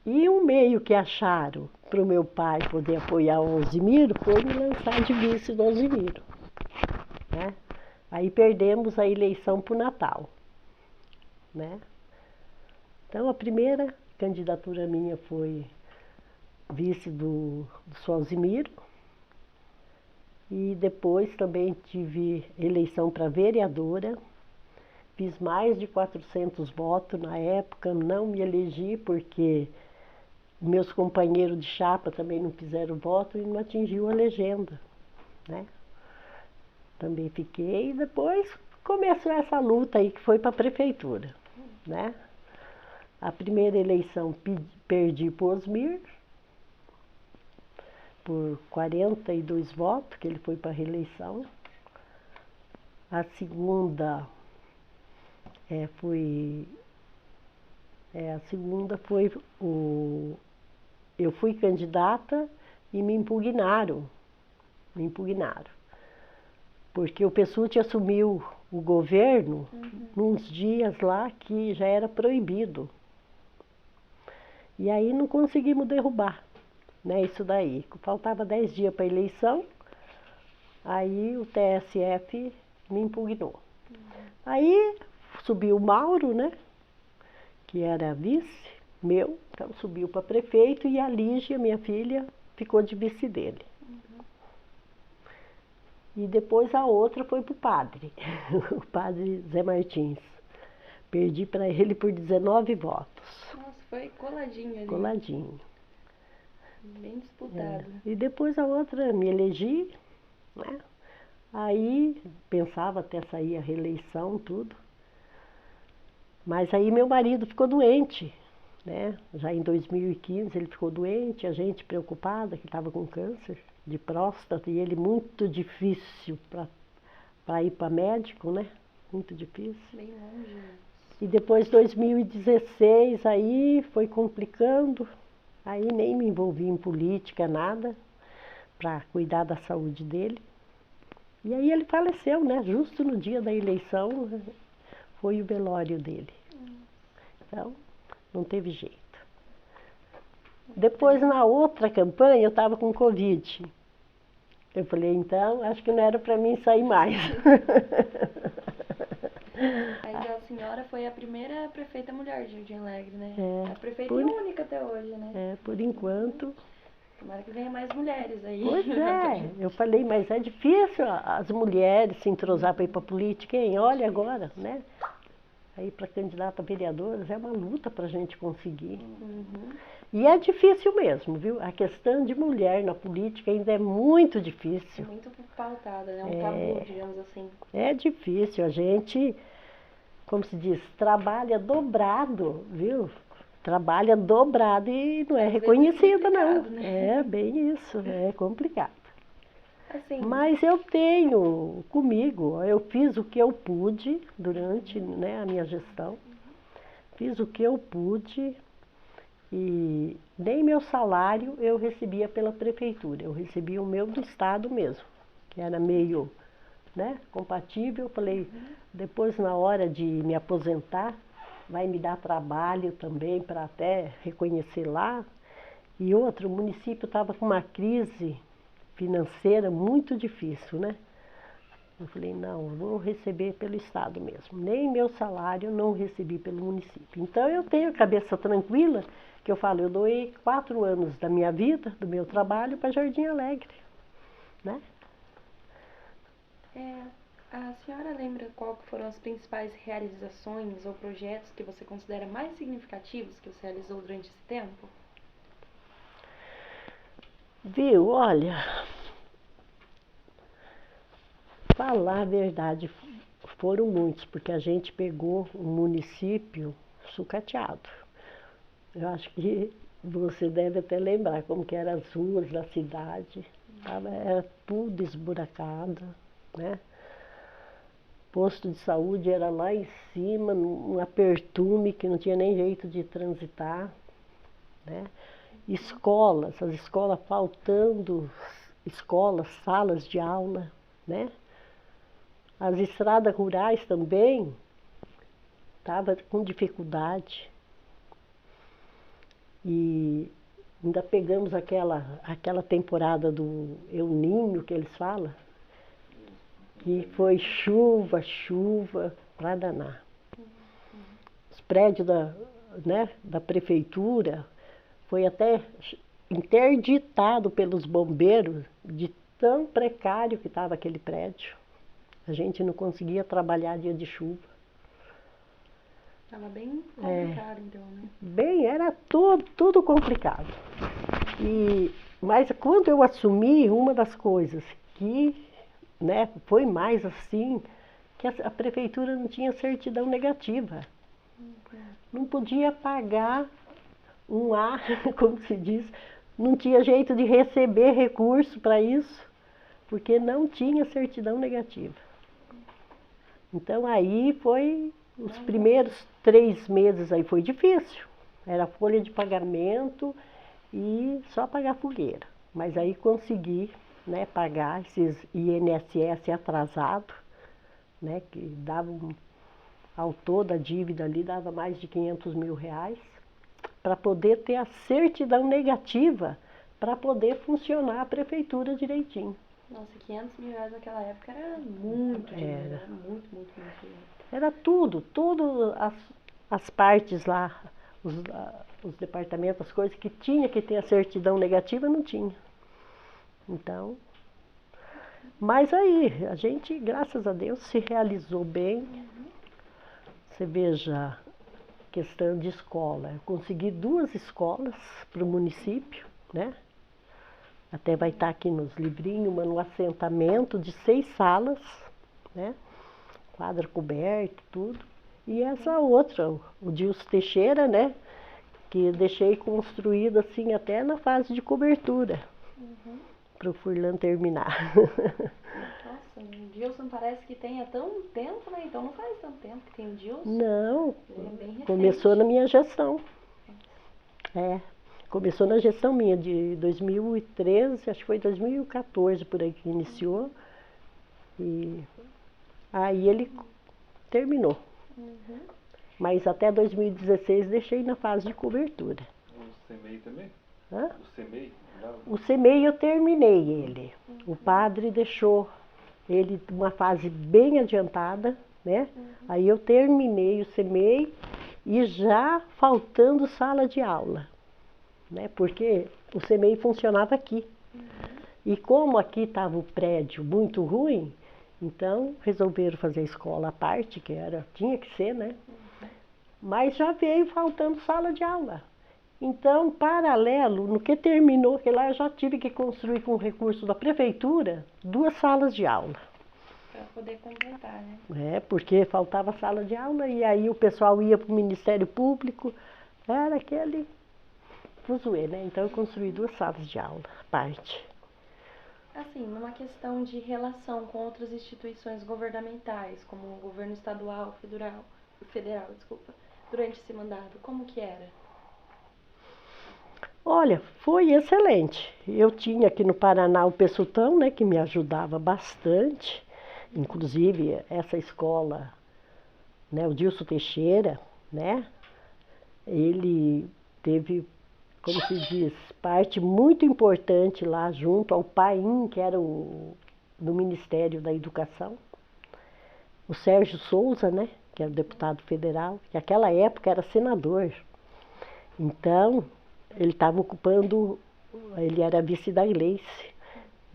E um meio que acharam para o meu pai poder apoiar o Alzimiro foi me lançar de vice do Alzimiro, né? Aí perdemos a eleição para o Natal, né? Então a primeira candidatura minha foi vice do Alzimiro. E depois também tive eleição para vereadora, fiz mais de 400 votos na época, não me elegi porque meus companheiros de chapa também não fizeram voto e não atingiu a legenda, né? Também fiquei e depois começou essa luta aí que foi para a prefeitura, né? A primeira eleição perdi para o Osmir, por 42 votos, que ele foi para a reeleição. A segunda foi eu fui candidata e me impugnaram. Porque o Pessutti assumiu o governo nos dias lá que já era proibido. E aí não conseguimos derrubar, né, isso daí. Faltava 10 dias para a eleição, aí o TSF me impugnou. Aí subiu o Mauro, né, que era vice meu, então subiu para prefeito e a Lígia, minha filha, ficou de vice dele. E depois a outra foi para o padre, o padre Zé Martins. Perdi para ele por 19 votos. Nossa, foi coladinho ali. Coladinho. Bem disputado. E depois a outra me elegi, né? Aí pensava até sair a reeleição, tudo. Mas aí meu marido ficou doente, né? Já em 2015 ele ficou doente, a gente preocupada que estava com câncer de próstata e ele muito difícil para ir para médico, né? Muito difícil. Bem longe. E depois 2016 aí foi complicando, aí nem me envolvi em política, nada, para cuidar da saúde dele. E aí ele faleceu, né? Justo no dia da eleição foi o velório dele. Então, não teve jeito. Depois, na outra campanha, eu estava com Covid. Eu falei, então, acho que não era para mim sair mais. Mas a senhora foi a primeira prefeita mulher de Jardim Alegre, né? É, A prefeita por- única até hoje, né? Por enquanto. Tomara que venha mais mulheres aí. Pois é, eu falei, mas é difícil as mulheres se entrosar para ir para a política, hein? Olha agora, né? Aí para candidata a vereadoras é uma luta para a gente conseguir. Uhum. E é difícil mesmo, viu? A questão de mulher na política ainda é muito É difícil. muito pautada, né? Um tabu, digamos assim. É difícil, a gente, como se diz, trabalha dobrado, viu? Trabalha dobrado e não é Às vezes reconhecida, não. complicado, né? É bem isso, é complicado. Assim, Mas eu tenho comigo, eu fiz o que eu pude durante, né, a minha gestão. Fiz o que eu pude e nem meu salário eu recebia pela prefeitura, eu recebia o meu do estado mesmo, que era meio, né, compatível. Eu falei, depois na hora de me aposentar, vai me dar trabalho também para até reconhecer lá. E outro, o município estava com uma crise financeira muito difícil, né? Eu falei, não, eu vou receber pelo estado mesmo. Nem meu salário não recebi pelo município. Então eu tenho a cabeça tranquila, que eu falo, eu doei 4 anos da minha vida, do meu trabalho, para Jardim Alegre, né? a senhora lembra qual que foram as principais realizações ou projetos que você considera mais significativos que você realizou durante esse tempo? Viu, olha, falar a verdade, foram muitos, porque a gente pegou um município sucateado. Eu acho que você deve até lembrar como que eram as ruas da cidade, era tudo esburacado, né? Posto de saúde era lá em cima, num apertume que não tinha nem jeito de transitar, né? Escolas, as escolas faltando, escolas, salas de aula, né? As estradas rurais também estavam com dificuldade. E ainda pegamos aquela temporada do El Niño, que eles falam, que foi chuva, chuva, para danar. Os prédios né, da prefeitura foi até interditado pelos bombeiros de tão precário que estava aquele prédio. A gente não conseguia trabalhar dia de chuva. Estava bem complicado, então, né? Bem, era tudo complicado. Mas quando eu assumi, uma das coisas que, né, foi mais assim, que a prefeitura não tinha certidão negativa. Não podia pagar um ar, como se diz, não tinha jeito de receber recurso para isso, porque não tinha certidão negativa. Então aí foi, os primeiros 3 meses aí foi difícil. Era folha de pagamento e só pagar fogueira. Mas aí consegui, né, pagar esses INSS atrasado, né, que davam, ao todo a dívida ali dava mais de 500 mil reais, para poder ter a certidão negativa, para poder funcionar a prefeitura direitinho. Nossa, 500 mil reais naquela época era muito dinheiro, era muito, muito, muito dinheiro. Era tudo as partes lá, os departamentos, as coisas que tinha que ter a certidão negativa, não tinha. Então, mas aí, a gente, graças a Deus, se realizou bem. Você veja, questão de escola. Eu consegui 2 escolas para o município, né? até vai estar aqui nos livrinhos, mas um assentamento de 6 salas, né? Quadra coberta, tudo. E essa outra, o Dilson Teixeira, né? Que eu deixei construído assim até na fase de cobertura. Para o Furlan terminar. Nossa, o Dilson parece que tem há tão tempo, né? Então não faz tanto tempo que tem o Dilson. Não, Ele é bem recente. começou na minha gestão. Começou na gestão minha de 2013, acho que foi 2014 por aí que iniciou. E aí ele terminou. Mas até 2016 deixei na fase de cobertura. O CEMEI também? Hã? O CEMEI? O CEMEI eu terminei ele. O padre deixou ele numa fase bem adiantada, né? Aí eu terminei o CEMEI e já faltando sala de aula, né? Porque o CEMEI funcionava aqui. E como aqui estava o prédio muito ruim, então resolveram fazer a escola à parte, que tinha que ser, né? Mas já veio faltando sala de aula. Então, paralelo, no que terminou, que lá eu já tive que construir com recurso da prefeitura 2 salas de aula. Para poder completar, né? Porque faltava sala de aula e aí o pessoal ia para o Ministério Público, era aquele fuzuê, né? Então eu construí 2 salas de aula, à parte. Assim, numa questão de relação com outras instituições governamentais, como o governo estadual, federal, durante esse mandato, como que era? Olha, foi excelente. Eu tinha aqui no Paraná o Pessutão, né, que me ajudava bastante. Inclusive, essa escola, né, o Dilson Teixeira, né, ele teve, como se diz, parte muito importante lá junto ao PAIN, que era do Ministério da Educação. O Sérgio Souza, né, que era deputado federal, que naquela época era senador. Então, ele estava ocupando, ele era vice da Gleice,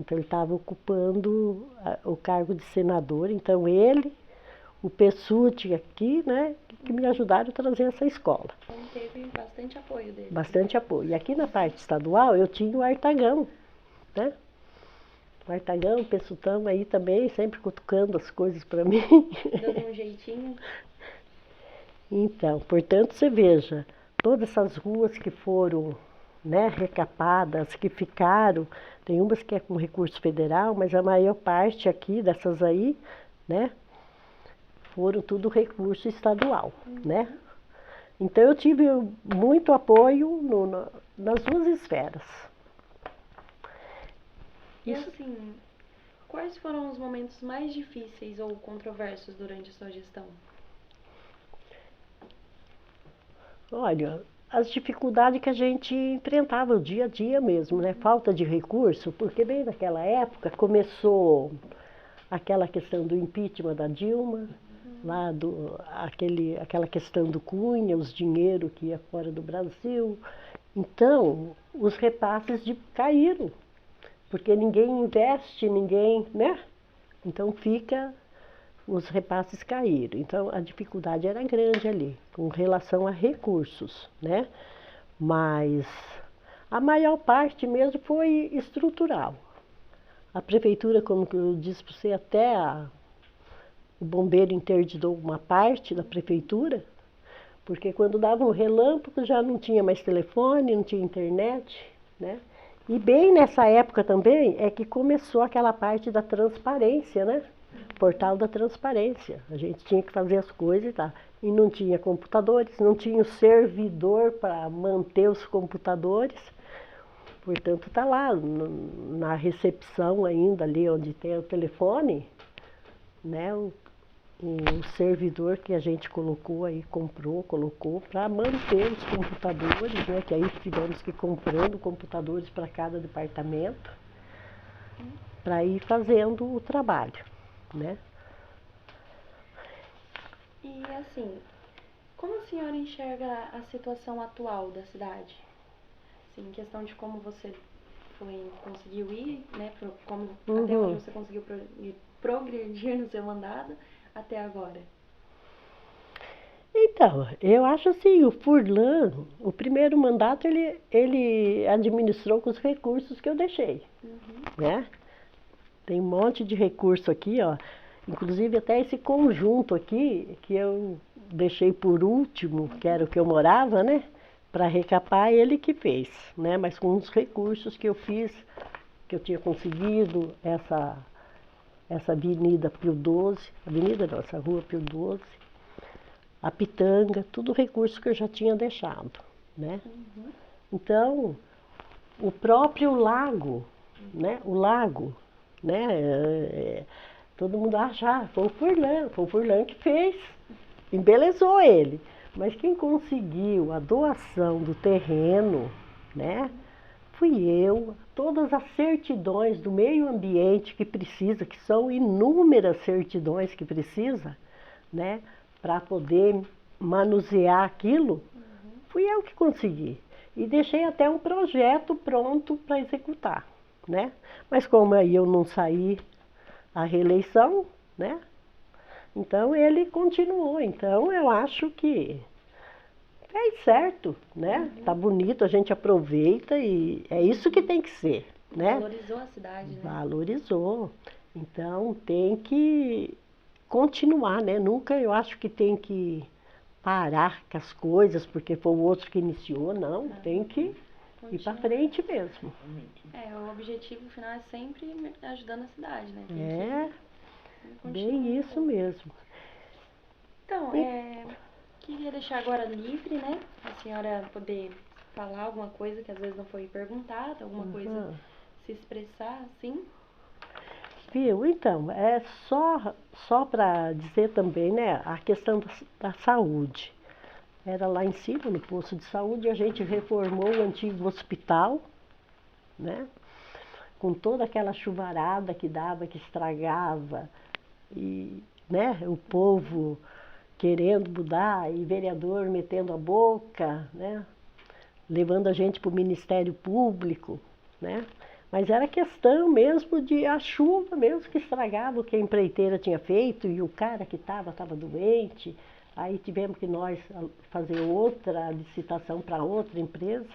então ele estava ocupando o cargo de senador, então ele, o Pessutti aqui, né, que me ajudaram a trazer essa escola. Então teve bastante apoio dele. Bastante apoio. E aqui na parte estadual eu tinha o Artagão, né? O Artagão, o Pessutão aí também, sempre cutucando as coisas para mim. Dando um jeitinho. Então, portanto, você veja, todas essas ruas que foram, né, recapadas, que ficaram, tem umas que é com recurso federal, mas a maior parte aqui dessas aí, né, foram tudo recurso estadual, né? Então eu tive muito apoio nas 2 esferas. E assim, quais foram os momentos mais difíceis ou controversos durante a sua gestão? Olha, as dificuldades que a gente enfrentava o dia a dia mesmo, né? Falta de recurso, porque bem naquela época começou aquela questão do impeachment da Dilma, lá aquela questão do Cunha, os dinheiros que ia fora do Brasil. Então, os repasses caíram, porque ninguém investe, ninguém, né? Então os repasses caíram. Então a dificuldade era grande ali, com relação a recursos, né? Mas a maior parte mesmo foi estrutural. A prefeitura, como eu disse para você, até o bombeiro interditou uma parte da prefeitura, porque quando dava um relâmpago já não tinha mais telefone, não tinha internet, né? E bem nessa época também é que começou aquela parte da transparência, né? Portal da transparência. A gente tinha que fazer as coisas e tal. E não tinha computadores, não tinha o servidor para manter os computadores. Portanto, está lá na recepção ainda, ali onde tem o telefone, né? O servidor que a gente colocou aí, colocou para manter os computadores, né? Que aí tivemos que ir comprando computadores para cada departamento, para ir fazendo o trabalho, né? E assim, como a senhora enxerga a situação atual da cidade? Assim, em questão de como você conseguiu ir, né? Até onde você conseguiu progredir no seu mandato até agora. Então, eu acho assim, o Furlan, o primeiro mandato, ele administrou com os recursos que eu deixei, né? Tem um monte de recurso aqui, ó. Inclusive até esse conjunto aqui, que eu deixei por último, que era o que eu morava, né? Para recapar, ele que fez, né? Mas com os recursos que eu fiz, que eu tinha conseguido, essa Avenida Pio XII, Avenida não, essa Rua Pio XII, a Pitanga, tudo recurso que eu já tinha deixado, né? Então, o próprio lago, né? O lago, né? Todo mundo acha, foi o Furlan que fez, embelezou ele. Mas quem conseguiu a doação do terreno, né? Fui eu, todas as certidões do meio ambiente que precisa, que são inúmeras certidões que precisa, né? Para poder manusear aquilo, fui eu que consegui. E deixei até um projeto pronto para executar, né? Mas como aí eu não saí a reeleição, né? Então ele continuou. Então eu acho que fez certo, né? Tá bonito, a gente aproveita e é isso que tem que ser, né? Valorizou a cidade, né? Valorizou. Então tem que continuar, né? Nunca eu acho que tem que parar com as coisas porque foi o outro que iniciou, não. Tem que ir para frente mesmo. O objetivo final é sempre ajudando a cidade, né? Bem isso mesmo. Então, queria deixar agora livre, né? A senhora poder falar alguma coisa que às vezes não foi perguntada, alguma coisa, se expressar, assim. Viu? Então, é só para dizer também, né, a questão da saúde. Era lá em cima, no posto de saúde, a gente reformou o antigo hospital, né? Com toda aquela chuvarada que dava, que estragava, e, né, o povo querendo mudar, e vereador metendo a boca, né? Levando a gente para o Ministério Público, né? Mas era questão mesmo de a chuva mesmo que estragava o que a empreiteira tinha feito e o cara que estava doente. Aí tivemos que nós fazer outra licitação para outra empresa,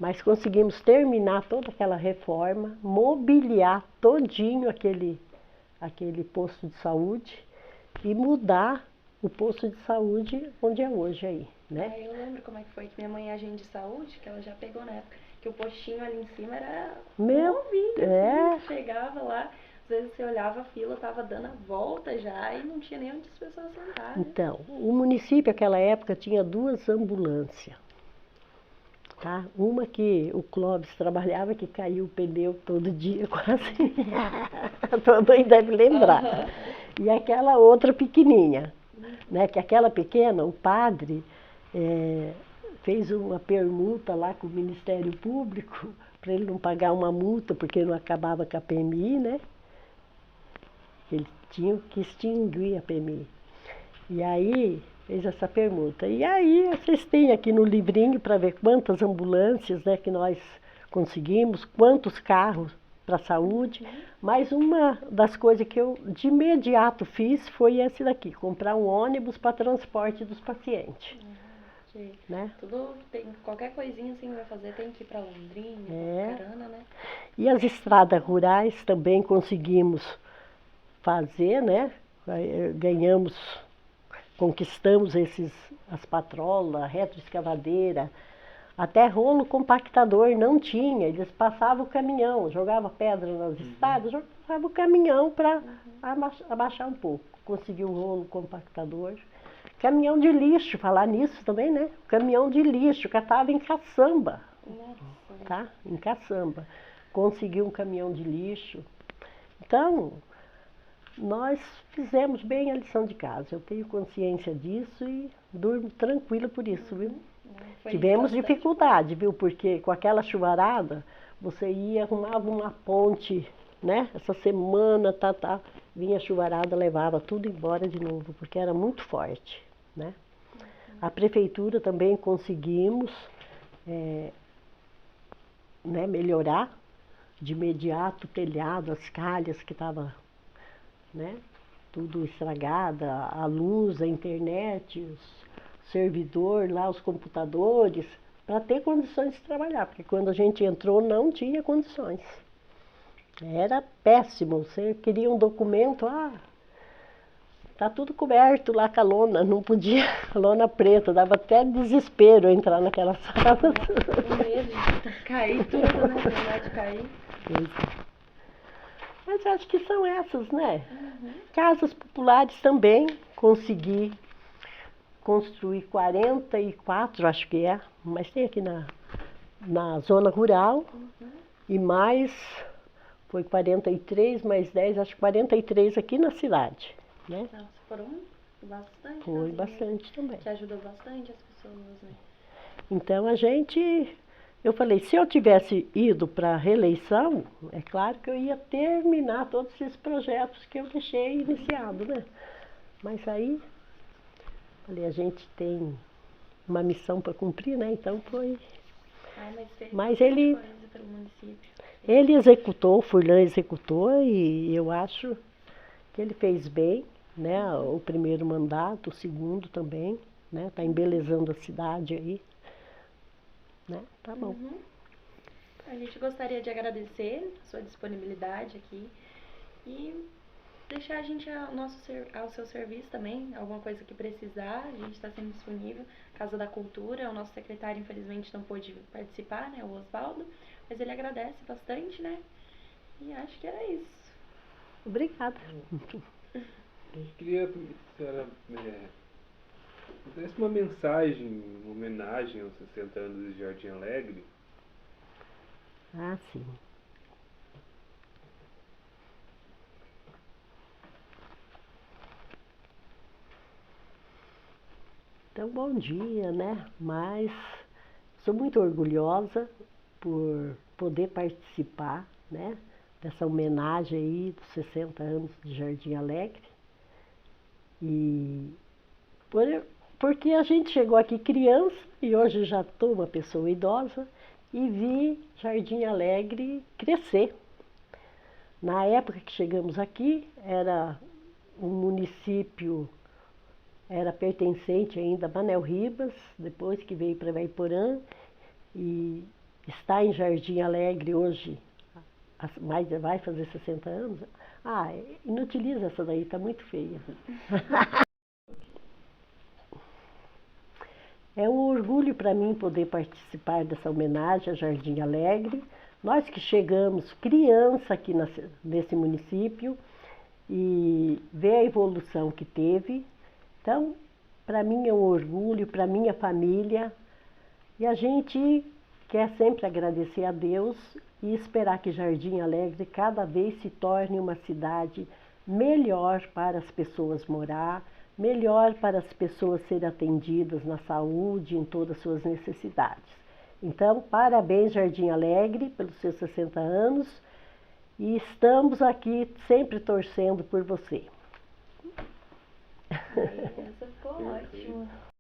mas conseguimos terminar toda aquela reforma, mobiliar todinho aquele posto de saúde e mudar o posto de saúde onde é hoje aí, né? Eu lembro como é que foi que minha mãe é agente de saúde, que ela já pegou na época, que o postinho ali em cima era novinho, assim, chegava lá, às vezes você olhava a fila, tava dando a volta já e não tinha nem onde as pessoas sentarem. Então, o município naquela época tinha 2 ambulâncias, tá? Uma que o Clóvis trabalhava, que caiu o pneu todo dia quase, todo mundo deve lembrar. E aquela outra pequenininha, né? Que aquela pequena, o padre fez uma permuta lá com o Ministério Público para ele não pagar uma multa porque não acabava com a PMI, né? Ele tinha que extinguir a PMI. E aí fez essa permuta. E aí vocês têm aqui no livrinho para ver quantas ambulâncias, né, que nós conseguimos, quantos carros para a saúde. Mas uma das coisas que eu de imediato fiz foi esse daqui, comprar um ônibus para transporte dos pacientes. Né? Qualquer coisinha assim vai fazer, tem que ir para Londrina, Carana, né? E as estradas rurais também conseguimos fazer, né? Conquistamos as patrolas, retroescavadeira, até rolo compactador não tinha, eles passavam o caminhão, jogavam pedra nas estradas, jogavam o caminhão para abaixar um pouco. Conseguiu o rolo compactador. Caminhão de lixo, falar nisso também, né? Caminhão de lixo, que estava em caçamba, tá? Em caçamba. Conseguiu um caminhão de lixo. Então, nós fizemos bem a lição de casa. Eu tenho consciência disso e durmo tranquila por isso, viu? Tivemos dificuldade, viu? Porque com aquela chuvarada, você arrumava uma ponte, né? Essa semana, vinha a chuvarada, levava tudo embora de novo, porque era muito forte, né? A prefeitura também conseguimos né, melhorar de imediato o telhado, as calhas que estavam, né? tudo estragada, a luz, a internet, o servidor lá, os computadores, para ter condições de trabalhar, porque quando a gente entrou não tinha condições. Era péssimo, você queria um documento, tá tudo coberto lá com a lona, não podia, a lona preta, dava até desespero entrar naquela sala. Com medo de cair tudo, né? De cair. Mas acho que são essas, né? Casas populares também consegui construir 44, acho que é, mas tem aqui na zona rural, e mais, foi 43 mais 10, acho que 43 aqui na cidade, né? Nossa, foram bastante. Foi assim, bastante também. Que ajudou bastante as pessoas, né? Então eu falei, se eu tivesse ido para a reeleição, é claro que eu ia terminar todos esses projetos que eu deixei iniciado, né? Mas aí, falei, a gente tem uma missão para cumprir, né? Então foi. Mas ele coisa pelo município. Ele executou, o Furlan executou, e eu acho que ele fez bem, né? O primeiro mandato, o segundo também, né? Tá embelezando a cidade aí, né? Tá bom. A gente gostaria de agradecer a sua disponibilidade aqui e deixar a gente ao seu serviço também, alguma coisa que precisar, a gente está sempre disponível. Casa da Cultura, o nosso secretário infelizmente não pôde participar, né, o Osvaldo, mas ele agradece bastante, né, e acho que era isso. Obrigada. A gente queria que a senhora desse uma mensagem, uma homenagem aos 60 anos de Jardim Alegre. Ah, sim. Então, bom dia, né? Mas sou muito orgulhosa por poder participar, né? Dessa homenagem aí dos 60 anos de Jardim Alegre. E porque a gente chegou aqui criança e hoje já estou uma pessoa idosa e vi Jardim Alegre crescer. Na época que chegamos aqui, era um município, era pertencente ainda a Manel Ribas, depois que veio para Ivaiporã, e está em Jardim Alegre hoje, vai fazer 60 anos. Inutiliza essa daí, está muito feia. É um orgulho para mim poder participar dessa homenagem a Jardim Alegre. Nós que chegamos criança aqui nesse município e ver a evolução que teve. Então, para mim é um orgulho, para minha família. E a gente quer sempre agradecer a Deus e esperar que Jardim Alegre cada vez se torne uma cidade melhor para as pessoas morar, melhor para as pessoas serem atendidas na saúde, em todas as suas necessidades. Então, parabéns Jardim Alegre pelos seus 60 anos e estamos aqui sempre torcendo por você. Essa ficou ótima.